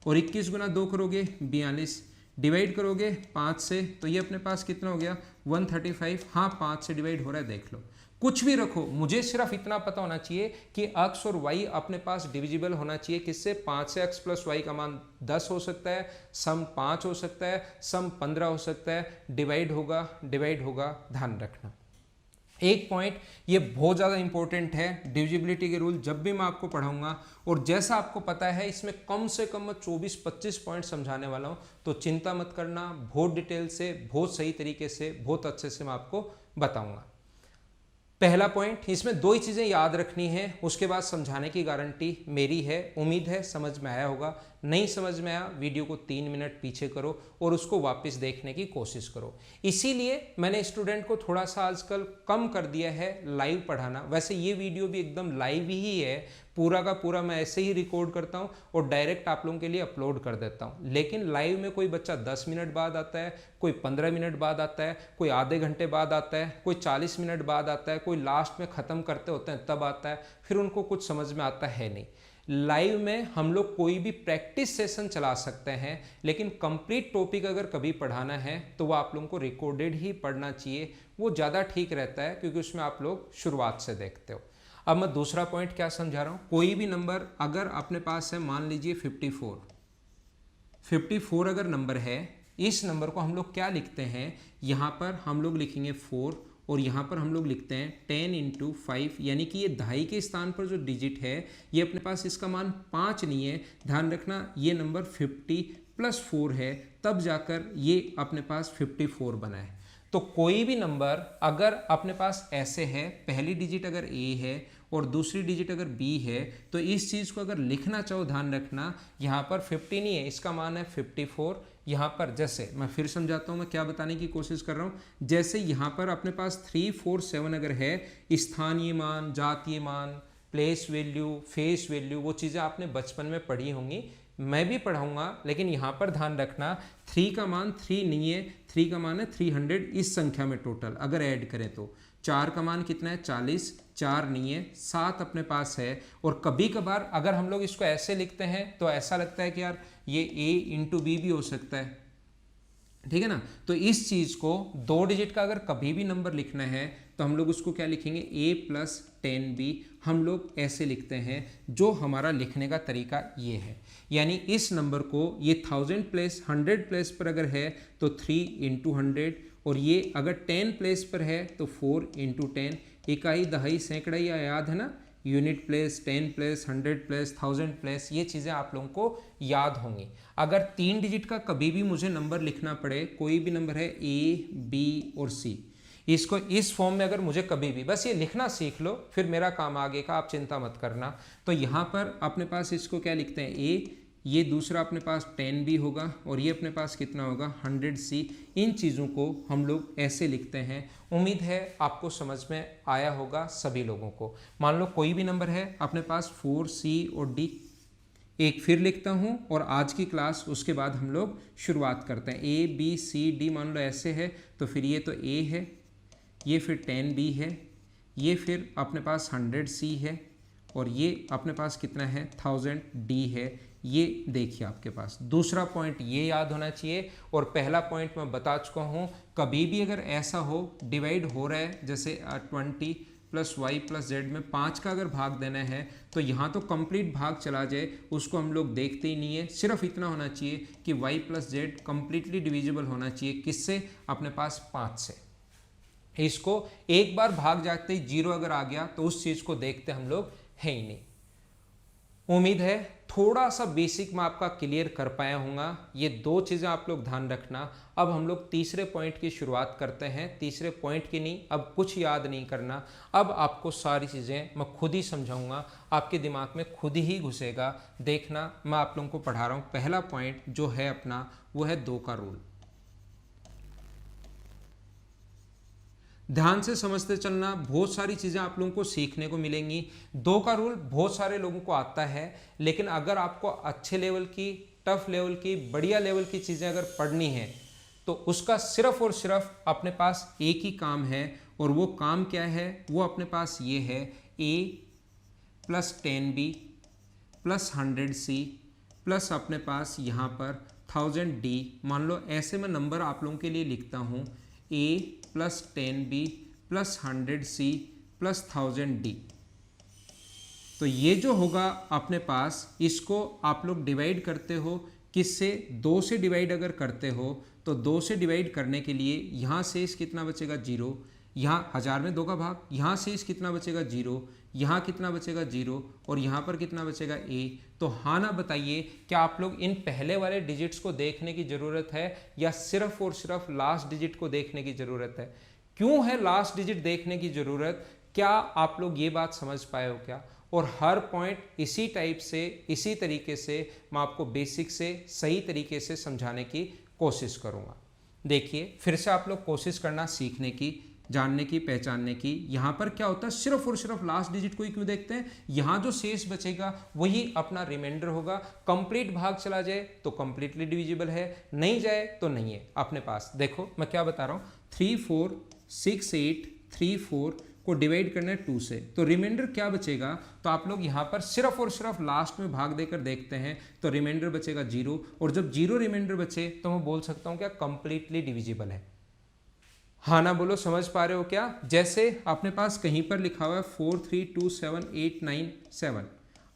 और 21 गुना 2 करोगे 42, डिवाइड करोगे 5 से तो ये अपने पास कितना हो गया 135। हाँ 5 से डिवाइड हो रहा है, देख लो। कुछ भी रखो, मुझे सिर्फ इतना पता होना चाहिए कि x और y अपने पास डिविजिबल होना चाहिए। किससे, 5 से x प्लस वाई का मान 10 हो सकता है, सम 5 हो सकता है, सम 15 हो सकता है, डिवाइड होगा ध्यान रखना। एक पॉइंट ये बहुत ज़्यादा इंपॉर्टेंट है, डिविजिबिलिटी के रूल जब भी मैं आपको पढ़ाऊंगा और जैसा आपको पता है इसमें कम से कम मैं 24-25 पॉइंट समझाने वाला हूं, तो चिंता मत करना, बहुत डिटेल से, बहुत सही तरीके से, बहुत अच्छे से मैं आपको बताऊंगा। पहला पॉइंट, इसमें 2 ही चीज़ें याद रखनी है, उसके बाद समझाने की गारंटी मेरी है। उम्मीद है समझ में आया होगा। नहीं समझ में आया वीडियो को 3 मिनट पीछे करो और उसको वापस देखने की कोशिश करो। इसीलिए मैंने स्टूडेंट को थोड़ा सा आजकल कम कर दिया है लाइव पढ़ाना। वैसे ये वीडियो भी एकदम लाइव ही है, पूरा का पूरा मैं ऐसे ही रिकॉर्ड करता हूँ और डायरेक्ट आप लोगों के लिए अपलोड कर देता हूँ। लेकिन लाइव में कोई बच्चा 10 मिनट बाद आता है, कोई 15 मिनट बाद आता है, कोई आधे घंटे बाद आता है, कोई 40 मिनट बाद आता है, कोई लास्ट में ख़त्म करते होते हैं तब आता है, फिर उनको कुछ समझ में आता है नहीं। लाइव में हम लोग कोई भी प्रैक्टिस सेशन चला सकते हैं, लेकिन कंप्लीट टॉपिक अगर कभी पढ़ाना है तो वो आप लोगों को रिकॉर्डेड ही पढ़ना चाहिए, वो ज़्यादा ठीक रहता है क्योंकि उसमें आप लोग शुरुआत से देखते हो। अब मैं दूसरा पॉइंट क्या समझा रहा हूँ, कोई भी नंबर अगर अपने पास है, मान लीजिए 54 अगर नंबर है, इस नंबर को हम लोग क्या लिखते हैं, यहाँ पर हम लोग लिखेंगे 4 और यहाँ पर हम लोग लिखते हैं 10 × 5, यानी कि ये दहाई के स्थान पर जो डिजिट है ये अपने पास इसका मान 5 नहीं है। ध्यान रखना ये नंबर 50 + 4 है, तब जाकर ये अपने पास 54 बना है। तो कोई भी नंबर अगर अपने पास ऐसे है, पहली डिजिट अगर A है और दूसरी डिजिट अगर B है, तो इस चीज़ को अगर लिखना चाहो ध्यान रखना, यहाँ पर 50 नहीं है, इसका मान है 54। यहाँ पर जैसे मैं फिर समझाता हूँ, मैं क्या बताने की कोशिश कर रहा हूँ। जैसे यहाँ पर अपने पास 3, 4, 7 अगर है, स्थानीय मान, जातीय मान, प्लेस वैल्यू, फेस वैल्यू, वो चीज़ें आपने बचपन में पढ़ी होंगी, मैं भी पढ़ाऊंगा। लेकिन यहाँ पर ध्यान रखना 3 का मान 3 नहीं है, 3 का मान है 300 इस संख्या में टोटल अगर ऐड करें तो। 4 का मान कितना है 40, 4 नहीं है, 7 अपने पास है। और कभी कभार अगर हम लोग इसको ऐसे लिखते हैं तो ऐसा लगता है कि यार ये A × B भी हो सकता है, ठीक है ना। तो इस चीज़ को 2 डिजिट का अगर कभी भी नंबर लिखना है तो हम लोग उसको क्या लिखेंगे, A + 10B हम लोग ऐसे लिखते हैं। जो हमारा लिखने का तरीका ये है, यानी इस नंबर को ये 1000 प्लेस 100 प्लेस पर अगर है तो 3 × 100, और ये अगर 10 प्लेस पर है तो 4 × 10। इकाई, दहाई, सैकड़ा या याद है ना, unit place, 10 place, 100 place, 1000 place, ये चीज़ें आप लोगों को याद होंगी। अगर 3 डिजिट का कभी भी मुझे नंबर लिखना पड़े, कोई भी नंबर है A, B और C, इसको इस फॉर्म में अगर मुझे कभी भी, बस ये लिखना सीख लो, फिर मेरा काम आगे का आप चिंता मत करना। तो यहाँ पर अपने पास इसको क्या लिखते हैं, A, ये दूसरा अपने पास 10b होगा और ये अपने पास कितना होगा 100c। इन चीज़ों को हम लोग ऐसे लिखते हैं। उम्मीद है आपको समझ में आया होगा सभी लोगों को। मान लो कोई भी नंबर है अपने पास 4c और d, एक फिर लिखता हूँ और आज की क्लास उसके बाद हम लोग शुरुआत करते हैं। a b c d मान लो ऐसे है तो फिर ये तो a है, ये फिर 10b है, ये फिर अपने पास 100c है और ये अपने पास कितना है 1000d है। ये देखिए आपके पास दूसरा पॉइंट ये याद होना चाहिए। और पहला पॉइंट मैं बता चुका हूँ, कभी भी अगर ऐसा हो डिवाइड हो रहा है जैसे 20 + y + z में 5 का अगर भाग देना है तो यहाँ तो कंप्लीट भाग चला जाए, उसको हम लोग देखते ही नहीं है। सिर्फ इतना होना चाहिए कि y + z कंप्लीटली डिविजिबल होना चाहिए, किससे, अपने पास 5 से। इसको एक बार भाग जाते ही 0 अगर आ गया तो उस चीज़ को देखते हम लोग है ही नहीं। उम्मीद है थोड़ा सा बेसिक मैं आपका क्लियर कर पाया हूँगा। ये दो चीज़ें आप लोग ध्यान रखना। अब हम लोग तीसरे पॉइंट की शुरुआत करते हैं। तीसरे पॉइंट की नहीं, अब कुछ याद नहीं करना, अब आपको सारी चीज़ें मैं खुद ही समझाऊंगा, आपके दिमाग में खुद ही घुसेगा। देखना मैं आप लोगों को पढ़ा रहा हूँ। पहला पॉइंट जो है अपना वो है 2 का रूल। ध्यान से समझते चलना, बहुत सारी चीज़ें आप लोगों को सीखने को मिलेंगी। 2 का रूल बहुत सारे लोगों को आता है, लेकिन अगर आपको अच्छे लेवल की, टफ लेवल की, बढ़िया लेवल की चीज़ें अगर पढ़नी है तो उसका सिर्फ और सिर्फ अपने पास एक ही काम है। और वो काम क्या है, वो अपने पास ये है, a + 10b + 100c प्लस अपने पास यहाँ पर 1000d। मान लो ऐसे मैं नंबर आप लोगों के लिए लिखता हूँ, a + 10b + 100c + 1000d। तो ये जो होगा अपने पास, इसको आप लोग डिवाइड करते हो किससे, 2 से डिवाइड अगर करते हो तो 2 से डिवाइड करने के लिए यहाँ शेष कितना बचेगा 0, यहाँ 1000 में 2 का भाग, यहाँ शेष कितना बचेगा 0, यहाँ कितना बचेगा 0 और यहाँ पर कितना बचेगा a। तो हाँ ना बताइए, क्या आप लोग इन पहले वाले डिजिट्स को देखने की ज़रूरत है या सिर्फ और सिर्फ लास्ट डिजिट को देखने की ज़रूरत है? क्यों है लास्ट डिजिट देखने की ज़रूरत? क्या आप लोग ये बात समझ पाए हो क्या? और हर पॉइंट इसी टाइप से, इसी तरीके से मैं आपको बेसिक से सही तरीके से समझाने की कोशिश करूँगा। देखिए फिर से आप लोग कोशिश करना सीखने की, जानने की, पहचानने की। यहाँ पर क्या होता है, सिर्फ और सिर्फ लास्ट डिजिट को ही क्यों देखते हैं? यहाँ जो शेष बचेगा वही अपना रिमाइंडर होगा। कंप्लीट भाग चला जाए तो कंप्लीटली डिविजिबल है, नहीं जाए तो नहीं है अपने पास। देखो मैं क्या बता रहा हूँ, 3 4 6 8 3 4 को डिवाइड करना है 2 से, तो रिमाइंडर क्या बचेगा? तो आप लोग यहाँ पर सिर्फ और सिर्फ लास्ट में भाग देकर देखते हैं तो रिमाइंडर बचेगा 0। और जब 0 रिमाइंडर बचे तो मैं बोल सकता हूँ क्या कंप्लीटली डिविजिबल है। हाँ ना बोलो, समझ पा रहे हो क्या? जैसे अपने पास कहीं पर लिखा हुआ है 4327897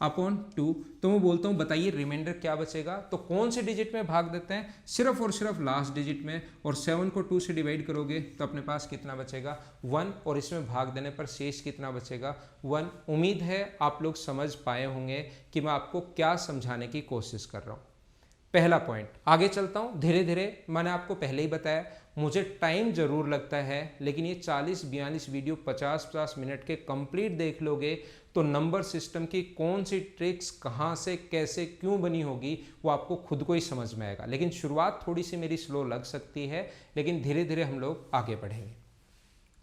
अपॉन 2, तो मैं बोलता हूँ बताइए रिमाइंडर क्या बचेगा? तो कौन से डिजिट में भाग देते हैं? सिर्फ और सिर्फ लास्ट डिजिट में। और 7 को 2 से डिवाइड करोगे तो अपने पास कितना बचेगा 1, और इसमें भाग देने पर शेष कितना बचेगा 1। उम्मीद है आप लोग समझ पाए होंगे कि मैं आपको क्या समझाने की कोशिश कर रहा हूँ। पहला पॉइंट, आगे चलता हूँ धीरे धीरे। मैंने आपको पहले ही बताया मुझे टाइम ज़रूर लगता है, लेकिन ये 40-42 वीडियो 50-50 मिनट के कंप्लीट देख लोगे तो नंबर सिस्टम की कौन सी ट्रिक्स कहाँ से कैसे क्यों बनी होगी वो आपको खुद को ही समझ में आएगा। लेकिन शुरुआत थोड़ी सी मेरी स्लो लग सकती है, लेकिन धीरे धीरे हम लोग आगे बढ़ेंगे।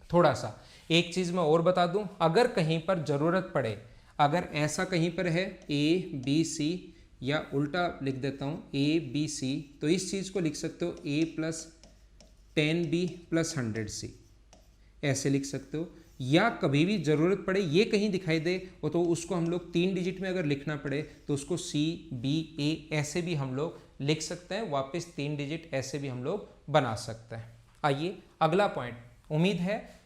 थोड़ा सा एक चीज़ मैं और बता दूं, अगर कहीं पर ज़रूरत पड़े, अगर ऐसा कहीं पर है ABC या उल्टा लिख देता हूँ ABC, तो इस चीज़ को लिख सकते हो A + 10B + 100C, ऐसे लिख सकते हो। या कभी भी ज़रूरत पड़े ये कहीं दिखाई दे और तो उसको हम लोग 3 डिजिट में अगर लिखना पड़े तो उसको CBA ऐसे भी हम लोग लिख सकते हैं, वापस 3 डिजिट ऐसे भी हम लोग बना सकते हैं। आइए अगला पॉइंट, उम्मीद है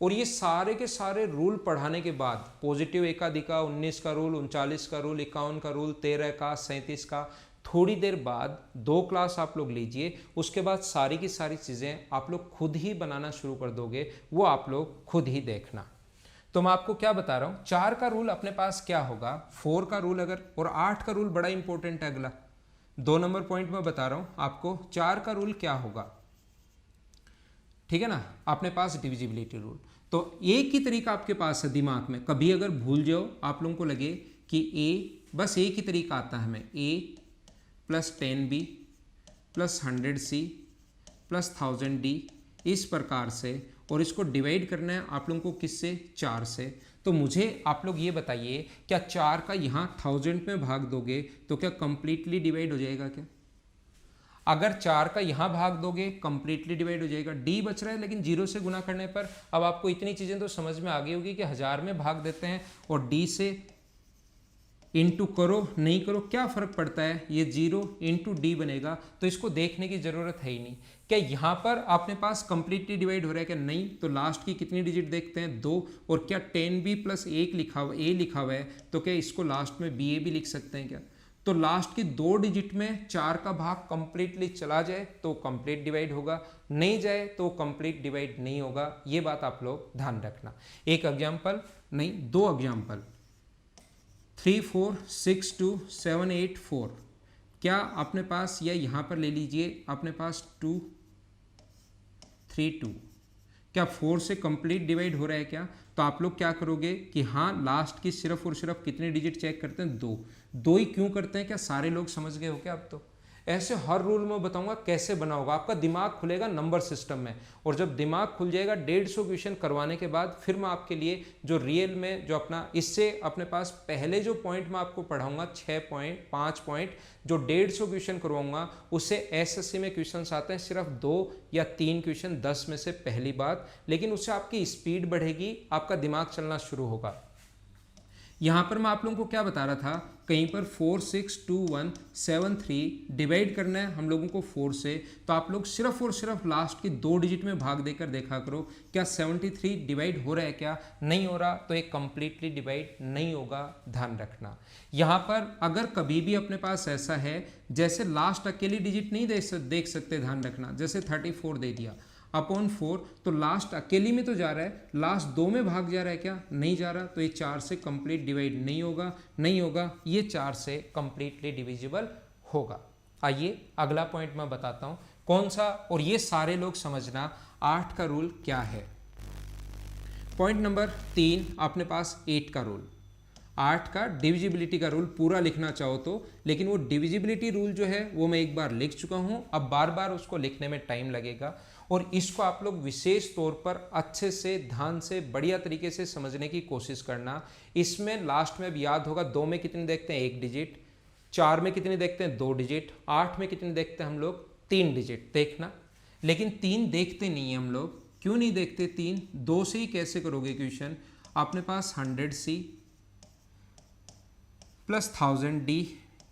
और ये सारे के सारे रूल पढ़ाने के बाद, पॉजिटिव एकाधिका, 19 का रूल, 39 का रूल, 51 का रूल, 13 का, 37 का, थोड़ी देर बाद 2 क्लास आप लोग लीजिए, उसके बाद सारी की सारी चीज़ें आप लोग खुद ही बनाना शुरू कर दोगे, वो आप लोग खुद ही देखना। तो मैं आपको क्या बता रहा हूँ, 4 का रूल अपने पास क्या होगा, 4 का रूल अगर, और 8 का रूल बड़ा इंपॉर्टेंट है। अगला 2 नंबर पॉइंट में बता रहा हूँ आपको, 4 का रूल क्या होगा, ठीक है ना, अपने पास डिविजिबिलिटी रूल। तो एक ही तरीका आपके पास है दिमाग में, कभी अगर भूल जाओ, आप लोगों को लगे कि ए, बस एक ही तरीका आता है हमें, A plus 10b plus 100c plus 1000d, इस प्रकार से, और इसको डिवाइड करना है आप लोगों को किससे, 4 से। तो मुझे आप लोग ये बताइए, क्या 4 का यहाँ 1000 में भाग दोगे तो क्या कंप्लीटली डिवाइड हो जाएगा क्या? अगर 4 का यहाँ भाग दोगे कंप्लीटली डिवाइड हो जाएगा। डी बच रहा है, लेकिन 0 से गुना करने पर अब आपको इतनी चीज़ें तो समझ में आ गई होगी कि 1000 में भाग देते हैं और डी से इंटू करो नहीं करो क्या फ़र्क पड़ता है, ये 0 इंटू डी बनेगा। तो इसको देखने की ज़रूरत है ही नहीं। क्या यहाँ पर आपने पास कंप्लीटली डिवाइड हो रहा है क्या? नहीं। तो लास्ट की कितनी डिजिट देखते हैं, 2। और क्या 10b प्लस 1 लिखा हुआ, ए लिखा हुआ है, तो क्या इसको लास्ट में बी ए भी लिख सकते हैं क्या? तो लास्ट की 2 डिजिट में 4 का भाग कंप्लीटली चला जाए तो कंप्लीट डिवाइड होगा, नहीं जाए तो कंप्लीट डिवाइड नहीं होगा। ये बात आप लोग ध्यान रखना। एक एग्जाम्पल नहीं, 2 एग्जाम्पल, 3 4 6 2 7 8 4। क्या अपने पास, या यहाँ पर ले लीजिए अपने पास 2 3 2, क्या 4 से कंप्लीट डिवाइड हो रहा है क्या? तो आप लोग क्या करोगे कि हाँ, लास्ट की सिर्फ और सिर्फ कितनी डिजिट चेक करते हैं, 2 ही क्यों करते हैं? क्या सारे लोग समझ गए हो क्या? अब तो ऐसे हर रूल में बताऊंगा कैसे बना होगा, आपका दिमाग खुलेगा नंबर सिस्टम में। और जब दिमाग खुल जाएगा 150 क्वेश्चन करवाने के बाद, फिर मैं आपके लिए जो रियल में जो अपना इससे अपने पास पहले जो पॉइंट मैं आपको पढ़ाऊंगा 6 पॉइंट 5 पॉइंट जो 150 क्वेश्चन करवाऊंगा, उससे एसएससी में क्वेश्चन आते हैं सिर्फ 2 या 3 क्वेश्चन 10 में से, पहली बात। लेकिन उससे आपकी स्पीड बढ़ेगी, आपका दिमाग चलना शुरू होगा। यहाँ पर मैं आप लोगों को क्या बता रहा था, कहीं पर 4 6 2 1 7 3 डिवाइड करना है हम लोगों को 4 से, तो आप लोग सिर्फ और सिर्फ लास्ट की 2 डिजिट में भाग देकर देखा करो, क्या 73 डिवाइड हो रहा है क्या? नहीं हो रहा, तो एक कंप्लीटली डिवाइड नहीं होगा, ध्यान रखना। यहाँ पर अगर कभी भी अपने पास ऐसा है, जैसे लास्ट अकेली डिजिट नहीं देख सकते, ध्यान रखना, जैसे 34 दे दिया अपॉन 4, तो लास्ट अकेली में तो जा रहा है, लास्ट 2 में भाग जा रहा है क्या? नहीं जा रहा, तो ये 4 से कंप्लीट डिवाइड नहीं होगा, नहीं होगा, ये 4 से कंप्लीटली डिविजिबल होगा। आइए अगला पॉइंट मैं बताता हूं कौन सा, और ये सारे लोग समझना 8 का रूल क्या है। पॉइंट नंबर 3 अपने पास 8 का रूल, 8 का डिविजिबिलिटी का रूल पूरा लिखना चाहो तो, लेकिन वो डिविजिबिलिटी रूल जो है वो मैं एक बार लिख चुका हूं, अब बार बार उसको लिखने में टाइम लगेगा। और इसको आप लोग विशेष तौर पर अच्छे से, ध्यान से, बढ़िया तरीके से समझने की कोशिश करना। इसमें लास्ट में अब याद होगा, 2 में कितने देखते हैं, 1 डिजिट, 4 में कितने देखते हैं, 2 डिजिट, 8 में कितने देखते हैं हम लोग, 3 डिजिट, देखना। लेकिन 3 देखते नहीं हैं हम लोग, क्यों नहीं देखते 3? 2 से ही कैसे करोगे क्वेश्चन? अपने पास 100c प्लस 1000d,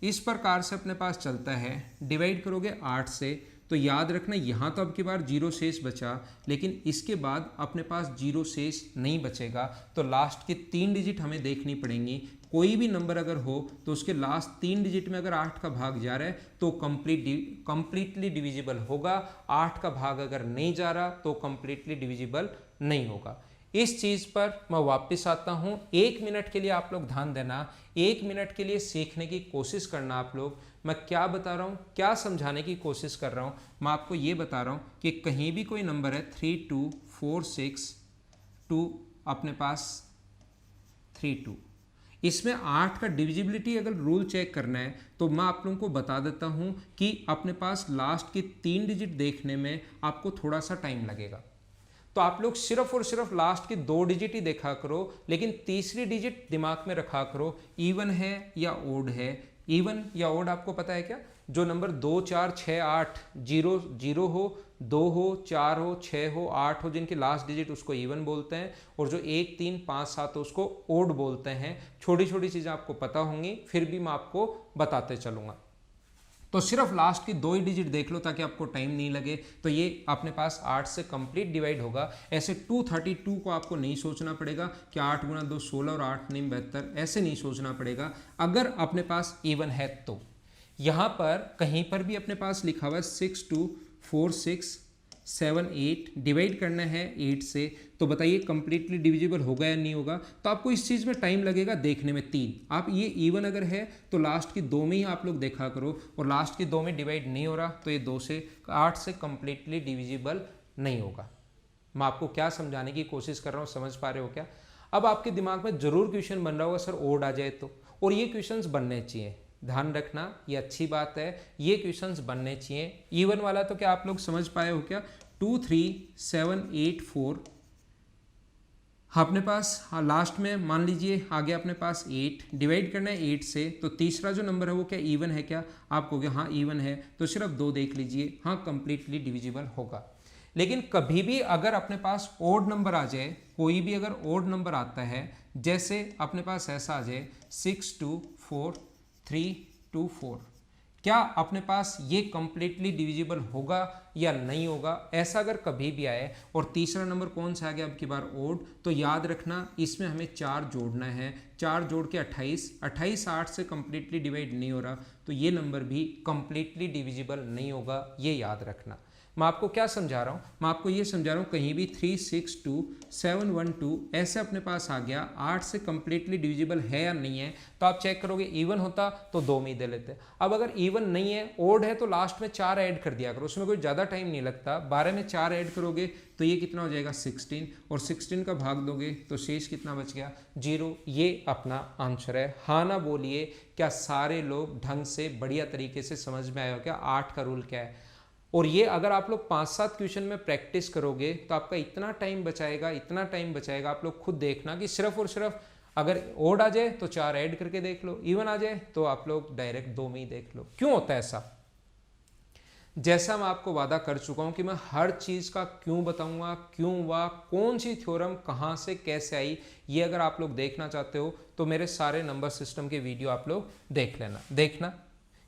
इस प्रकार से अपने पास चलता है, डिवाइड करोगे 8 से, तो याद रखना यहाँ तो अब की बार 0 शेष बचा, लेकिन इसके बाद अपने पास 0 शेष नहीं बचेगा, तो लास्ट की 3 डिजिट हमें देखनी पड़ेंगी। कोई भी नंबर अगर हो तो उसके लास्ट 3 डिजिट में अगर 8 का भाग जा रहा है तो कंप्लीटली डिविजिबल होगा, 8 का भाग अगर नहीं जा रहा तो कंप्लीटली डिविजिबल नहीं होगा। इस चीज़ पर मैं वापस आता हूँ, 1 मिनट के लिए आप लोग ध्यान देना, 1 मिनट के लिए सीखने की कोशिश करना आप लोग। मैं क्या बता रहा हूँ, क्या समझाने की कोशिश कर रहा हूँ, मैं आपको ये बता रहा हूँ कि कहीं भी कोई नंबर है 3 2 4 6 2 अपने पास 3 2, इसमें 8 का डिविजिबिलिटी अगर रूल चेक करना है तो मैं आप लोगों को बता देता हूँ कि अपने पास लास्ट की 3 डिजिट देखने में आपको थोड़ा सा टाइम लगेगा। तो आप लोग सिर्फ और सिर्फ लास्ट की 2 डिजिट ही देखा करो, लेकिन तीसरी डिजिट दिमाग में रखा करो, इवन है या ओड है। इवन या ओड आपको पता है क्या? जो नंबर 2 4 6 8 0 0 हो, 2 हो, 4 हो, 6 हो, 8 हो, जिनकी लास्ट डिजिट उसको इवन बोलते हैं, और जो 1 3 5 7 हो उसको ओड बोलते हैं। छोटी छोटी चीज़ें आपको पता होंगी, फिर भी मैं आपको बताते चलूँगा। तो सिर्फ लास्ट की 2 ही डिजिट देख लो ताकि आपको टाइम नहीं लगे। तो ये अपने पास 8 से कंप्लीट डिवाइड होगा। ऐसे 232 को आपको नहीं सोचना पड़ेगा कि 8 गुना 2 16 और 8 9 72, ऐसे नहीं सोचना पड़ेगा अगर अपने पास इवन है तो। यहाँ पर कहीं पर भी अपने पास लिखा हुआ है 6 2 4 6 7 8, डिवाइड करना है 8 से, तो बताइए कंप्लीटली डिविजिबल होगा या नहीं होगा? तो आपको इस चीज़ में टाइम लगेगा देखने में 3। आप ये इवन अगर है तो लास्ट की 2 में ही आप लोग देखा करो, और लास्ट की 2 में डिवाइड नहीं हो रहा तो ये 2 से 8 से कंप्लीटली डिविजिबल नहीं होगा। मैं आपको क्या समझाने की कोशिश कर रहा हूँ, समझ पा रहे हो क्या? अब आपके दिमाग में जरूर क्वेश्चन बन रहा होगा सर ओड आ जाए तो, और ये क्वेश्चंस बनने चाहिए। ध्यान रखना, ये अच्छी बात है, ये क्वेश्चंस बनने चाहिए। इवन वाला तो क्या आप लोग समझ पाए हो क्या? 2 3 7 8 4 अपने पास लास्ट में मान लीजिए आ गया अपने पास 8, डिवाइड करना है 8 से, तो तीसरा जो नंबर है वो क्या इवन है क्या? आप कहोगे हाँ इवन है, तो सिर्फ 2 देख लीजिए, हाँ कंप्लीटली डिविजिबल होगा। लेकिन कभी भी अगर अपने पास ओड नंबर आ जाए, कोई भी अगर ओड नंबर आता है, जैसे अपने पास ऐसा आ जाए 6 2 4 3 2 4, क्या अपने पास ये कंप्लीटली डिविजिबल होगा या नहीं होगा? ऐसा अगर कभी भी आए और तीसरा नंबर कौन सा आ गया अब की बार ओड, तो याद रखना इसमें हमें 4 जोड़ना है, 4 जोड़ के 28, 28 8 से कंप्लीटली डिवाइड नहीं हो रहा, तो ये नंबर भी कंप्लीटली डिविजिबल नहीं होगा, ये याद रखना। मैं आपको क्या समझा रहा हूँ? मैं आपको ये समझा रहा हूँ कहीं भी 3 6 2 7 1 2 ऐसे अपने पास आ गया, 8 से कंप्लीटली डिविजिबल है या नहीं है, तो आप चेक करोगे। इवन होता तो 2 में ही दे लेते। अब अगर इवन नहीं है, ओड है, तो लास्ट में 4 ऐड कर दिया करो, उसमें कोई ज़्यादा टाइम नहीं लगता। 12 में 4 ऐड करोगे तो ये कितना हो जाएगा 16, और 16 का भाग दोगे तो शेष कितना बच गया 0। ये अपना आंसर है। हाँ ना बोलिए, क्या सारे लोग ढंग से बढ़िया तरीके से समझ में आया हो क्या 8 का रूल क्या है? और ये अगर आप लोग 5-7 क्वेश्चन में प्रैक्टिस करोगे तो आपका इतना टाइम बचाएगा, इतना टाइम बचाएगा। आप लोग खुद देखना कि सिर्फ और सिर्फ अगर ओड आ जाए तो 4 ऐड करके देख लो, इवन आ जाए तो आप लोग डायरेक्ट 2 में ही देख लो। क्यों होता है ऐसा? जैसा मैं आपको वादा कर चुका हूं कि मैं हर चीज़ का क्यों बताऊंगा, क्यों हुआ, कौन सी थ्योरम कहाँ से कैसे आई, ये अगर आप लोग देखना चाहते हो तो मेरे सारे नंबर सिस्टम के वीडियो आप लोग देख लेना। देखना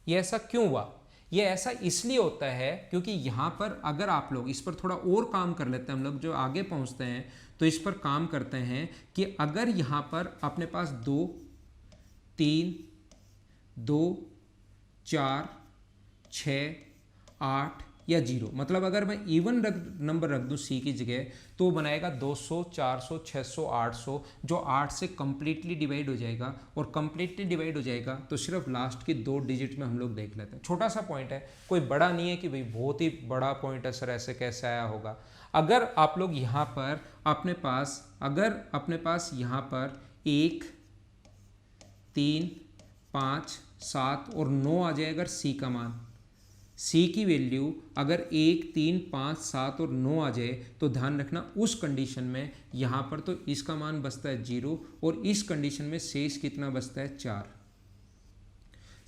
ये ऐसा क्यों हुआ। ये ऐसा इसलिए होता है क्योंकि यहाँ पर अगर आप लोग इस पर थोड़ा और काम कर लेते हैं, हम लोग जो आगे पहुँचते हैं तो इस पर काम करते हैं कि अगर यहाँ पर अपने पास 2 3 2 4 6 8 या 0, मतलब अगर मैं इवन नंबर रख दूं सी की जगह तो वो बनाएगा 200 400 600 800, जो 8 से कंप्लीटली डिवाइड हो जाएगा। और कंप्लीटली डिवाइड हो जाएगा तो सिर्फ लास्ट के 2 डिजिट में हम लोग देख लेते हैं। छोटा सा पॉइंट है, कोई बड़ा नहीं है कि भाई बहुत ही बड़ा पॉइंट है सर ऐसे कैसे आया होगा। अगर आप लोग यहाँ पर अपने पास, अगर अपने पास यहाँ पर 1 3 5 7 और 9 आ जाए, अगर सी का मान, सी की वैल्यू अगर 1 3 5 7 और 9 आ जाए, तो ध्यान रखना उस कंडीशन में यहाँ पर तो इसका मान बचता है 0, और इस कंडीशन में शेष कितना बचता है 4।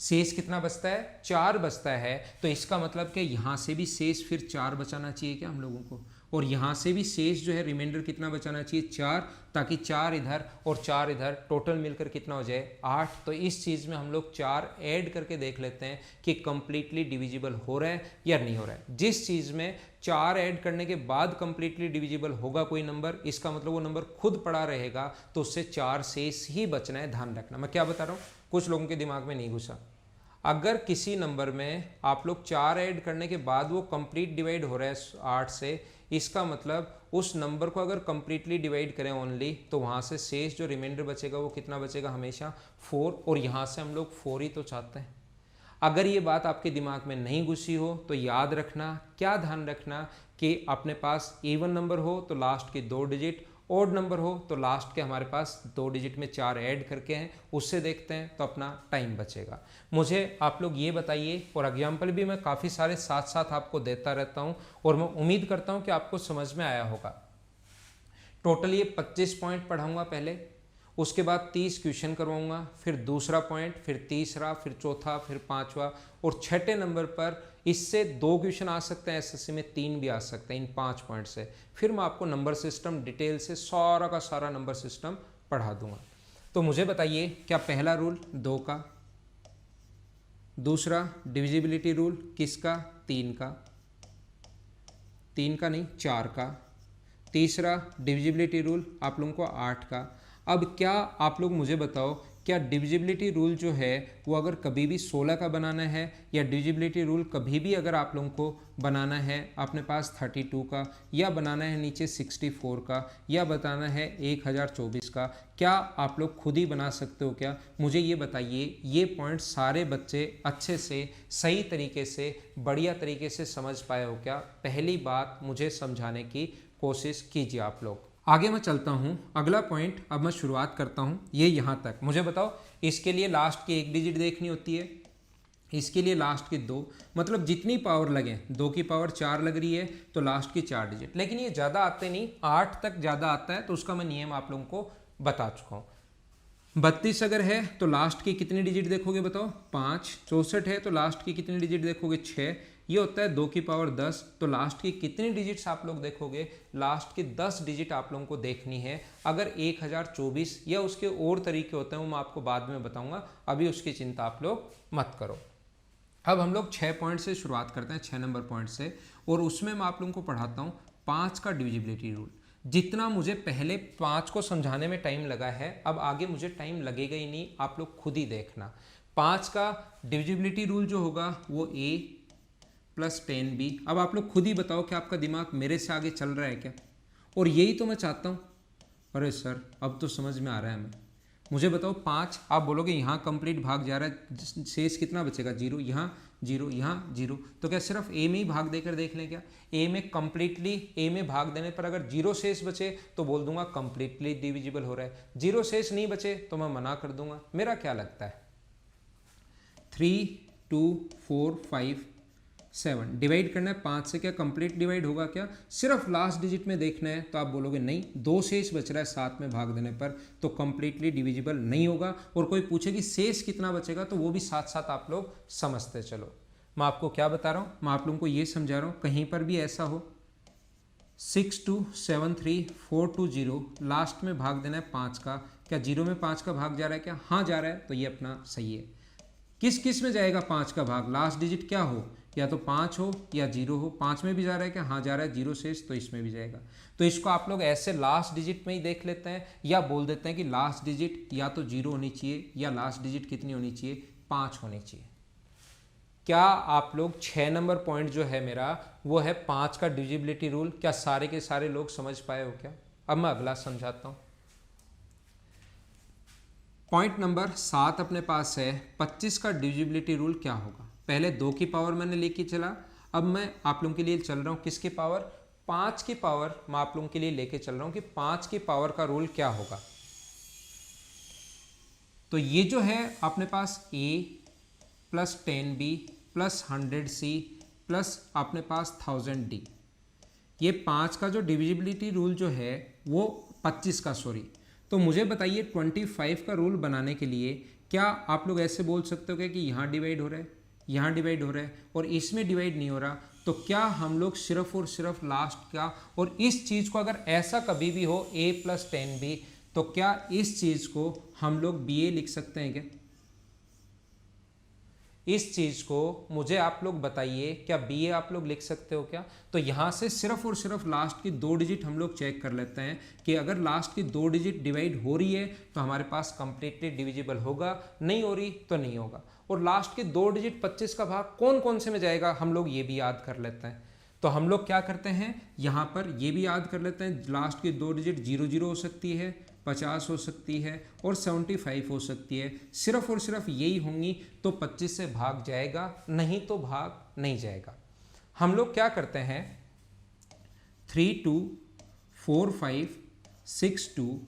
शेष कितना बचता है 4 बचता है। तो इसका मतलब कि यहाँ से भी शेष फिर 4 बचाना चाहिए क्या हम लोगों को, और यहाँ से भी शेष जो है रिमाइंडर कितना बचाना चाहिए 4, ताकि 4 इधर और 4 इधर, टोटल मिलकर कितना हो जाए 8। तो इस चीज़ में हम लोग 4 ऐड करके देख लेते हैं कि कंप्लीटली डिविजिबल हो रहा है या नहीं हो रहा है। जिस चीज़ में 4 ऐड करने के बाद कंप्लीटली डिविजिबल होगा कोई नंबर, इसका मतलब वो नंबर खुद पड़ा रहेगा, तो उससे 4 शेष ही बचना है। ध्यान रखना मैं क्या बता रहा हूँ, कुछ लोगों के दिमाग में नहीं घुसा। अगर किसी नंबर में आप लोग 4 ऐड करने के बाद वो कंप्लीट डिवाइड हो रहा है 8 से, इसका मतलब उस नंबर को अगर कंप्लीटली डिवाइड करें ओनली, तो वहाँ से शेष जो रिमाइंडर बचेगा वो कितना बचेगा हमेशा 4, और यहाँ से हम लोग 4 ही तो चाहते हैं। अगर ये बात आपके दिमाग में नहीं घुसी हो तो याद रखना, क्या ध्यान रखना कि अपने पास इवन नंबर हो तो लास्ट के 2 डिजिट, ओड नंबर हो तो लास्ट के हमारे पास 2 डिजिट में 4 ऐड करके हैं, उससे देखते हैं तो अपना टाइम बचेगा। मुझे आप लोग ये बताइए, और एग्जाम्पल भी मैं काफ़ी सारे साथ साथ आपको देता रहता हूँ, और मैं उम्मीद करता हूँ कि आपको समझ में आया होगा। टोटल ये 25 पॉइंट पढ़ाऊँगा पहले, उसके बाद 30 क्वेश्चन करवाऊँगा, फिर दूसरा पॉइंट, फिर तीसरा, फिर चौथा, फिर पाँचवा, और छठे नंबर पर इससे 2 क्वेश्चन आ सकते हैं, एसएससी में 3 भी आ सकते हैं इन 5 पॉइंट से। फिर मैं आपको नंबर सिस्टम डिटेल से सारा का सारा नंबर सिस्टम पढ़ा दूंगा। तो मुझे बताइए, क्या पहला रूल 2 का, दूसरा डिविजिबिलिटी रूल किसका 3 का, 3 का नहीं 4 का, तीसरा डिविजिबिलिटी रूल आप लोगों को 8 का। अब क्या आप लोग मुझे बताओ, क्या डिविजिबिलिटी रूल जो है वो अगर कभी भी 16 का बनाना है, या डिविजिबिलिटी रूल कभी भी अगर आप लोगों को बनाना है अपने पास 32 का, या बनाना है नीचे 64 का, या बताना है 1024 का, क्या आप लोग खुद ही बना सकते हो क्या? मुझे ये बताइए। ये पॉइंट सारे बच्चे अच्छे से, सही तरीके से, बढ़िया तरीके से समझ पाए हो क्या? पहली बात मुझे समझाने की कोशिश कीजिए आप लोग। आगे मैं चलता हूँ, अगला पॉइंट अब मैं शुरुआत करता हूँ ये यहाँ तक। मुझे बताओ, इसके लिए लास्ट की 1 डिजिट देखनी होती है, इसके लिए लास्ट की 2, मतलब जितनी पावर लगे, 2 की पावर 4 लग रही है तो लास्ट की 4 डिजिट, लेकिन ये ज़्यादा आते नहीं, 8 तक ज़्यादा आता है, तो उसका मैं नियम आप लोगों को बता चुका हूँ। 32 अगर है तो लास्ट की कितनी डिजिट देखोगे बताओ, 5। 64 है तो लास्ट की कितनी डिजिट देखोगे, 6। ये होता है 2 की पावर 10, तो लास्ट की कितनी डिजिट्स आप लोग देखोगे, लास्ट की 10 डिजिट आप लोगों को देखनी है। अगर 1024 या उसके और तरीके होते हैं वो मैं आपको बाद में बताऊंगा, अभी उसकी चिंता आप लोग मत करो। अब हम लोग 6 पॉइंट से शुरुआत करते हैं, 6 नंबर पॉइंट से, और उसमें मैं आप लोगों को पढ़ाता हूँ 5 का डिविजिबिलिटी रूल। जितना मुझे पहले 5 को समझाने में टाइम लगा है, अब आगे मुझे टाइम लगेगा ही नहीं, आप लोग खुद ही देखना। 5 का डिविजिबिलिटी रूल जो होगा वो a + 10b। अब आप लोग खुद ही बताओ कि आपका दिमाग मेरे से आगे चल रहा है क्या, और यही तो मैं चाहता हूँ। अरे सर अब तो समझ में आ रहा है हमें। मुझे बताओ 5, आप बोलोगे यहाँ कंप्लीट भाग जा रहा है, शेष कितना बचेगा, 0, यहाँ 0, यहाँ 0, तो क्या सिर्फ a में ही भाग देकर देख लें क्या? a में कंप्लीटली a में भाग देने पर अगर 0 शेष बचे तो बोल दूंगा कंप्लीटली डिविजिबल हो रहा है, 0 शेष नहीं बचे तो मैं मना कर दूंगा। मेरा क्या लगता है, 3, 2, 4, 5, 7 डिवाइड करना है 5 से, क्या कंप्लीट डिवाइड होगा क्या? सिर्फ लास्ट डिजिट में देखना है, तो आप बोलोगे नहीं, 2 शेष बच रहा है 7 में भाग देने पर, तो कंप्लीटली डिविजिबल नहीं होगा। और कोई पूछे कि शेष कितना बचेगा, तो वो भी साथ साथ आप लोग समझते चलो। मैं आपको क्या बता रहा हूँ, मैं आप लोगों को ये समझा रहा हूँ, कहीं पर भी ऐसा हो 6273,420 लास्ट में भाग देना है 5 का, क्या 0 में 5 का भाग जा रहा है क्या? हाँ जा रहा है, तो ये अपना सही है। किस किस में जाएगा 5 का भाग, लास्ट डिजिट क्या हो, या तो 5 हो या 0 हो। 5 में भी जा रहा है क्या? हाँ जा रहा है, 0 शेष तो इसमें भी जाएगा। तो इसको आप लोग ऐसे लास्ट डिजिट में ही देख लेते हैं, या बोल देते हैं कि लास्ट डिजिट या तो 0 होनी चाहिए, या लास्ट डिजिट कितनी होनी चाहिए, 5 होनी चाहिए। क्या आप लोग 6 नंबर पॉइंट जो है मेरा वो है 5 का डिविजिबिलिटी रूल, क्या सारे के सारे लोग समझ पाए हो क्या? अब मैं अगला समझाता हूँ। पॉइंट नंबर 7 अपने पास है, 25 का डिविजिबिलिटी रूल क्या होगा। पहले 2 की पावर मैंने लेके चला, अब मैं आप लोगों के लिए चल रहा हूँ किसकी पावर, 5 की पावर मैं आप लोगों के लिए लेके चल रहा हूँ कि 5 की पावर का रूल क्या होगा। तो ये जो है अपने पास a + 10b + 100c + अपने पास 1000d, ये 5 का जो डिविजिबिलिटी रूल जो है वो 25 का, सॉरी। तो मुझे बताइए 25 का रूल बनाने के लिए क्या आप लोग ऐसे बोल सकते हो कि यहाँ डिवाइड हो रहा है, यहाँ डिवाइड हो रहा है और इसमें डिवाइड नहीं हो रहा, तो क्या हम लोग सिर्फ और सिर्फ लास्ट का, और इस चीज़ को अगर ऐसा कभी भी हो a + 10b, तो क्या इस चीज़ को हम लोग ba लिख सकते हैं क्या? इस चीज़ को मुझे आप लोग बताइए, क्या बी ए आप लोग लिख सकते हो क्या? तो यहाँ से सिर्फ और सिर्फ लास्ट की 2 डिजिट हम लोग चेक कर लेते हैं कि अगर लास्ट की 2 डिजिट डिवाइड हो रही है तो हमारे पास कंप्लीटली डिविजिबल होगा, नहीं हो रही तो नहीं होगा। और लास्ट की 2 डिजिट 25 का भाग कौन कौन से में जाएगा हम लोग ये भी याद कर लेते हैं। तो हम लोग क्या करते हैं, यहाँ पर ये भी याद कर लेते हैं, लास्ट की 2 डिजिट 00 हो सकती है, 50 हो सकती है और 75 हो सकती है। सिर्फ और सिर्फ यही होंगी तो 25 से भाग जाएगा, नहीं तो भाग नहीं जाएगा। हम लोग क्या करते हैं, 3, 2, 4, 5, 6, 2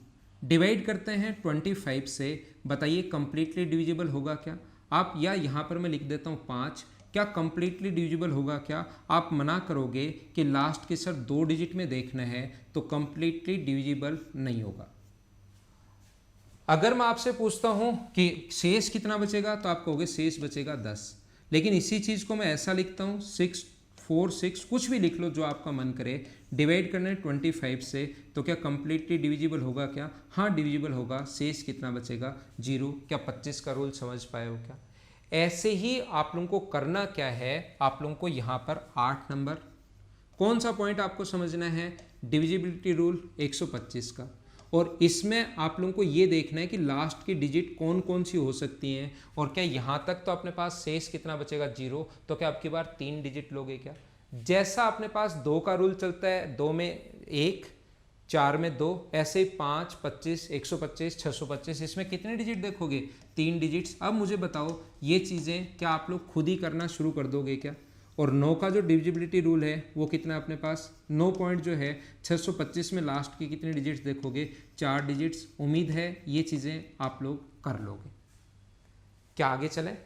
डिवाइड करते हैं 25 से। बताइए कंप्लीटली डिविजिबल होगा क्या? आप, या यहाँ पर मैं लिख देता हूँ 5, क्या कंप्लीटली डिविजिबल होगा क्या? आप मना करोगे कि लास्ट के सर 2 डिजिट में देखना है, तो कंप्लीटली डिविजिबल नहीं होगा। अगर मैं आपसे पूछता हूं कि शेष कितना बचेगा, तो आप कहोगे शेष बचेगा 10। लेकिन इसी चीज़ को मैं ऐसा लिखता हूं 6, 4, 6 कुछ भी लिख लो जो आपका मन करे, डिवाइड करना है 25 से, तो क्या कंप्लीटली डिविजिबल होगा क्या? हाँ डिविजिबल होगा। शेष कितना बचेगा, 0। क्या 25 का रूल समझ पाए हो क्या? ऐसे ही आप लोगों को करना क्या है, आप लोगों को यहाँ पर 8 नंबर कौन सा पॉइंट आपको समझना है, डिविजिबिलिटी रूल 125 का। और इसमें आप लोगों को ये देखना है कि लास्ट की डिजिट कौन कौन सी हो सकती हैं, और क्या यहाँ तक तो अपने पास शेष कितना बचेगा, 0। तो क्या आपकी बार 3 डिजिट लोगे क्या? जैसा अपने पास 2 का रूल चलता है, 2 में 1, 4 में 2, ऐसे ही 5, 25, 125, 625, इसमें कितने डिजिट देखोगे, 3 डिजिट्स। अब मुझे बताओ ये चीज़ें क्या आप लोग खुद ही करना शुरू कर दोगे क्या? और 9 का जो डिविजिबिलिटी रूल है वो कितना है अपने पास, 9 पॉइंट जो है 625 में लास्ट की कितने डिजिट्स देखोगे, 4 डिजिट्स। उम्मीद है ये चीज़ें आप लोग कर लोगे। क्या आगे चलें?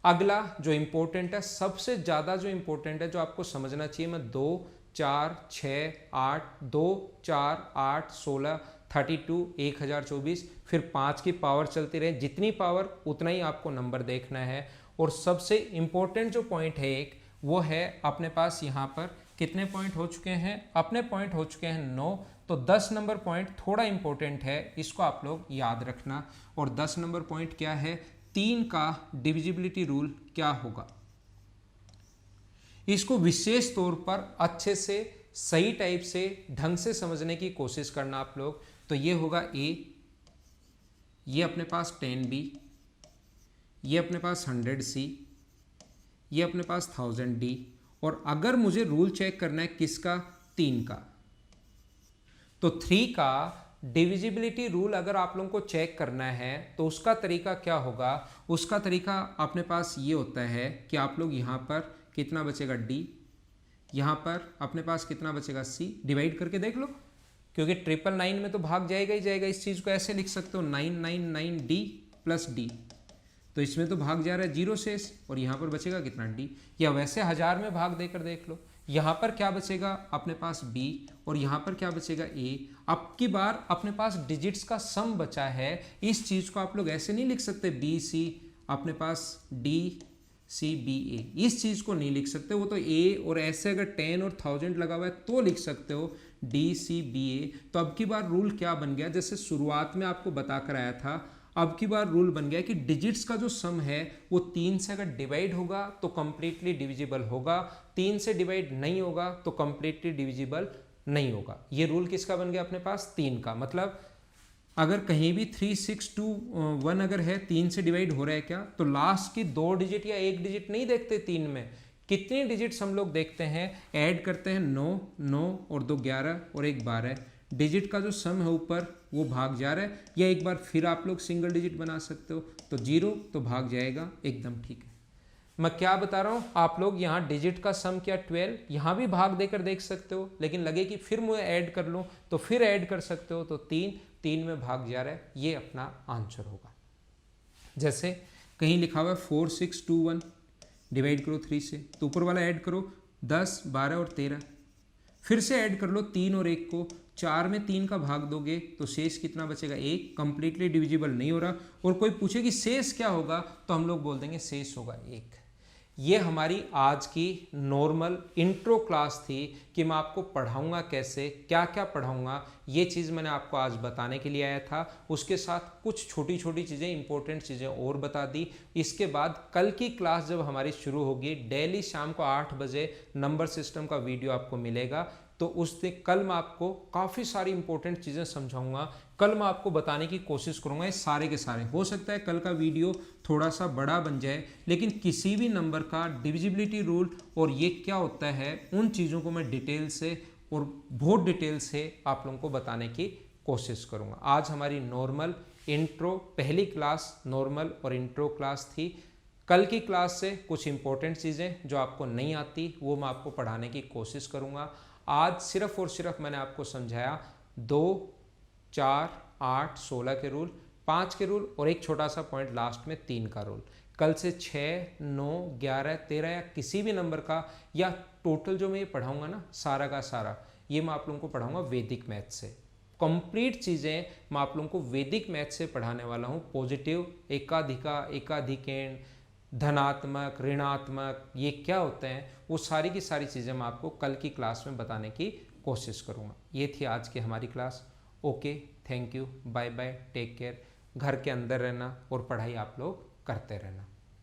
अगला जो इम्पोर्टेंट है, सबसे ज़्यादा जो इम्पोर्टेंट है, जो आपको समझना चाहिए, मैं 2 4 6 8 2 4 8 16 32 1024 फिर 5 की पावर चलती रहे, जितनी पावर उतना ही आपको नंबर देखना है। और सबसे इम्पोर्टेंट जो पॉइंट है एक, वो है अपने पास यहाँ पर कितने पॉइंट हो चुके हैं, अपने पॉइंट हो चुके हैं 9। तो 10 नंबर पॉइंट थोड़ा इंपॉर्टेंट है, इसको आप लोग याद रखना। और 10 नंबर पॉइंट क्या है, 3 का डिविजिबिलिटी रूल क्या होगा, इसको विशेष तौर पर अच्छे से सही टाइप से ढंग से समझने की कोशिश करना आप लोग। तो ये होगा A, ये अपने पास 10B, ये अपने पास 100C, ये अपने पास 1000D। और अगर मुझे रूल चेक करना है किसका, 3 का, तो 3 का डिविजिबिलिटी रूल अगर आप लोगों को चेक करना है तो उसका तरीका क्या होगा, उसका तरीका अपने पास ये होता है कि आप लोग यहाँ पर कितना बचेगा D, यहाँ पर अपने पास कितना बचेगा C, डिवाइड करके देख लो, क्योंकि 999 में तो भाग जाएगा ही जाएगा। इस चीज़ को ऐसे लिख सकते हो 999D प्लस D, तो इसमें तो भाग जा रहा है 0 से, और यहाँ पर बचेगा कितना D। या वैसे 1000 में भाग देकर देख लो, यहाँ पर क्या बचेगा अपने पास B और यहाँ पर क्या बचेगा A। अब की बार अपने पास डिजिट्स का सम बचा है, इस चीज़ को आप लोग ऐसे नहीं लिख सकते BC अपने पास DCBA, इस चीज़ को नहीं लिख सकते, वो तो A, और ऐसे अगर 10 और 1000 लगा हुआ है तो लिख सकते हो DCBA। तो अब की बार रूल क्या बन गया, जैसे शुरुआत में आपको बता कर आया था, अब की बार रूल बन गया कि डिजिट्स का जो सम है वो 3 से अगर डिवाइड होगा तो कंप्लीटली डिविजिबल होगा, 3 से डिवाइड नहीं होगा तो कंप्लीटली डिविजिबल नहीं होगा। ये रूल किसका बन गया अपने पास, 3 का। मतलब अगर कहीं भी 3621 अगर है, 3 से डिवाइड हो रहा है क्या, तो लास्ट की 2 डिजिट या 1 डिजिट नहीं देखते 3 में, कितने डिजिट्स हम लोग देखते हैं, ऐड करते हैं 9 9 और 2 11 और 1 12, डिजिट का जो सम है ऊपर वो भाग जा रहा है। या एक बार फिर आप लोग सिंगल डिजिट बना सकते हो, तो 0 तो भाग जाएगा, एकदम ठीक है। मैं क्या बता रहा हूँ, आप लोग यहाँ डिजिट का सम क्या 12, यहाँ भी भाग देकर देख सकते हो, लेकिन लगे कि फिर मुझे ऐड कर लूँ तो फिर ऐड कर सकते हो, तो 3 में भाग जा रहा है, ये अपना आंसर होगा। जैसे कहीं लिखा हुआ है 4621, डिवाइड करो 3 से, तो ऊपर वाला ऐड करो 10 12 और 13, फिर से ऐड कर लो 3 और 1 को, 4 में 3 का भाग दोगे तो शेष कितना बचेगा 1, कंप्लीटली डिविजिबल नहीं हो रहा। और कोई पूछे कि शेष क्या होगा, तो हम लोग बोल देंगे शेष होगा 1। ये हमारी आज की नॉर्मल इंट्रो क्लास थी कि मैं आपको पढ़ाऊंगा कैसे, क्या क्या पढ़ाऊंगा, ये चीज़ मैंने आपको आज बताने के लिए आया था। उसके साथ कुछ छोटी छोटी चीज़ें, इंपॉर्टेंट चीज़ें और बता दी। इसके बाद कल की क्लास जब हमारी शुरू होगी, डेली शाम को 8 बजे नंबर सिस्टम का वीडियो आपको मिलेगा। तो उस दिन कल मैं आपको काफ़ी सारी इंपॉर्टेंट चीज़ें समझाऊंगा, कल मैं आपको बताने की कोशिश करूंगा ये सारे के सारे। हो सकता है कल का वीडियो थोड़ा सा बड़ा बन जाए, लेकिन किसी भी नंबर का डिविजिबिलिटी रूल और ये क्या होता है, उन चीज़ों को मैं डिटेल से और बहुत डिटेल से आप लोगों को बताने की कोशिश करूंगा। आज हमारी नॉर्मल इंट्रो, पहली क्लास नॉर्मल और इंट्रो क्लास थी। कल की क्लास से कुछ इंपॉर्टेंट चीज़ें जो आपको नहीं आती वो मैं आपको पढ़ाने की कोशिश करूंगा। आज सिर्फ और सिर्फ मैंने आपको समझाया 2 4 8 16 के रूल, 5 के रूल और एक छोटा सा पॉइंट लास्ट में 3 का रूल। कल से 6 9 11 13 या किसी भी नंबर का, या टोटल जो मैं ये पढ़ाऊंगा ना सारा का सारा, ये मैं आप लोगों को पढ़ाऊंगा वैदिक मैथ से। कंप्लीट चीज़ें मैं आप लोगों को वैदिक मैथ से पढ़ाने वाला हूँ। पॉजिटिव, एकाधिका, एकाधिकेण, धनात्मक, ऋणात्मक, ये क्या होते हैं, वो सारी की सारी चीज़ें मैं आपको कल की क्लास में बताने की कोशिश करूँगा। ये थी आज की हमारी class. Okay, thank you, bye bye, take care. घर के अंदर रहना और पढ़ाई आप लोग करते रहना।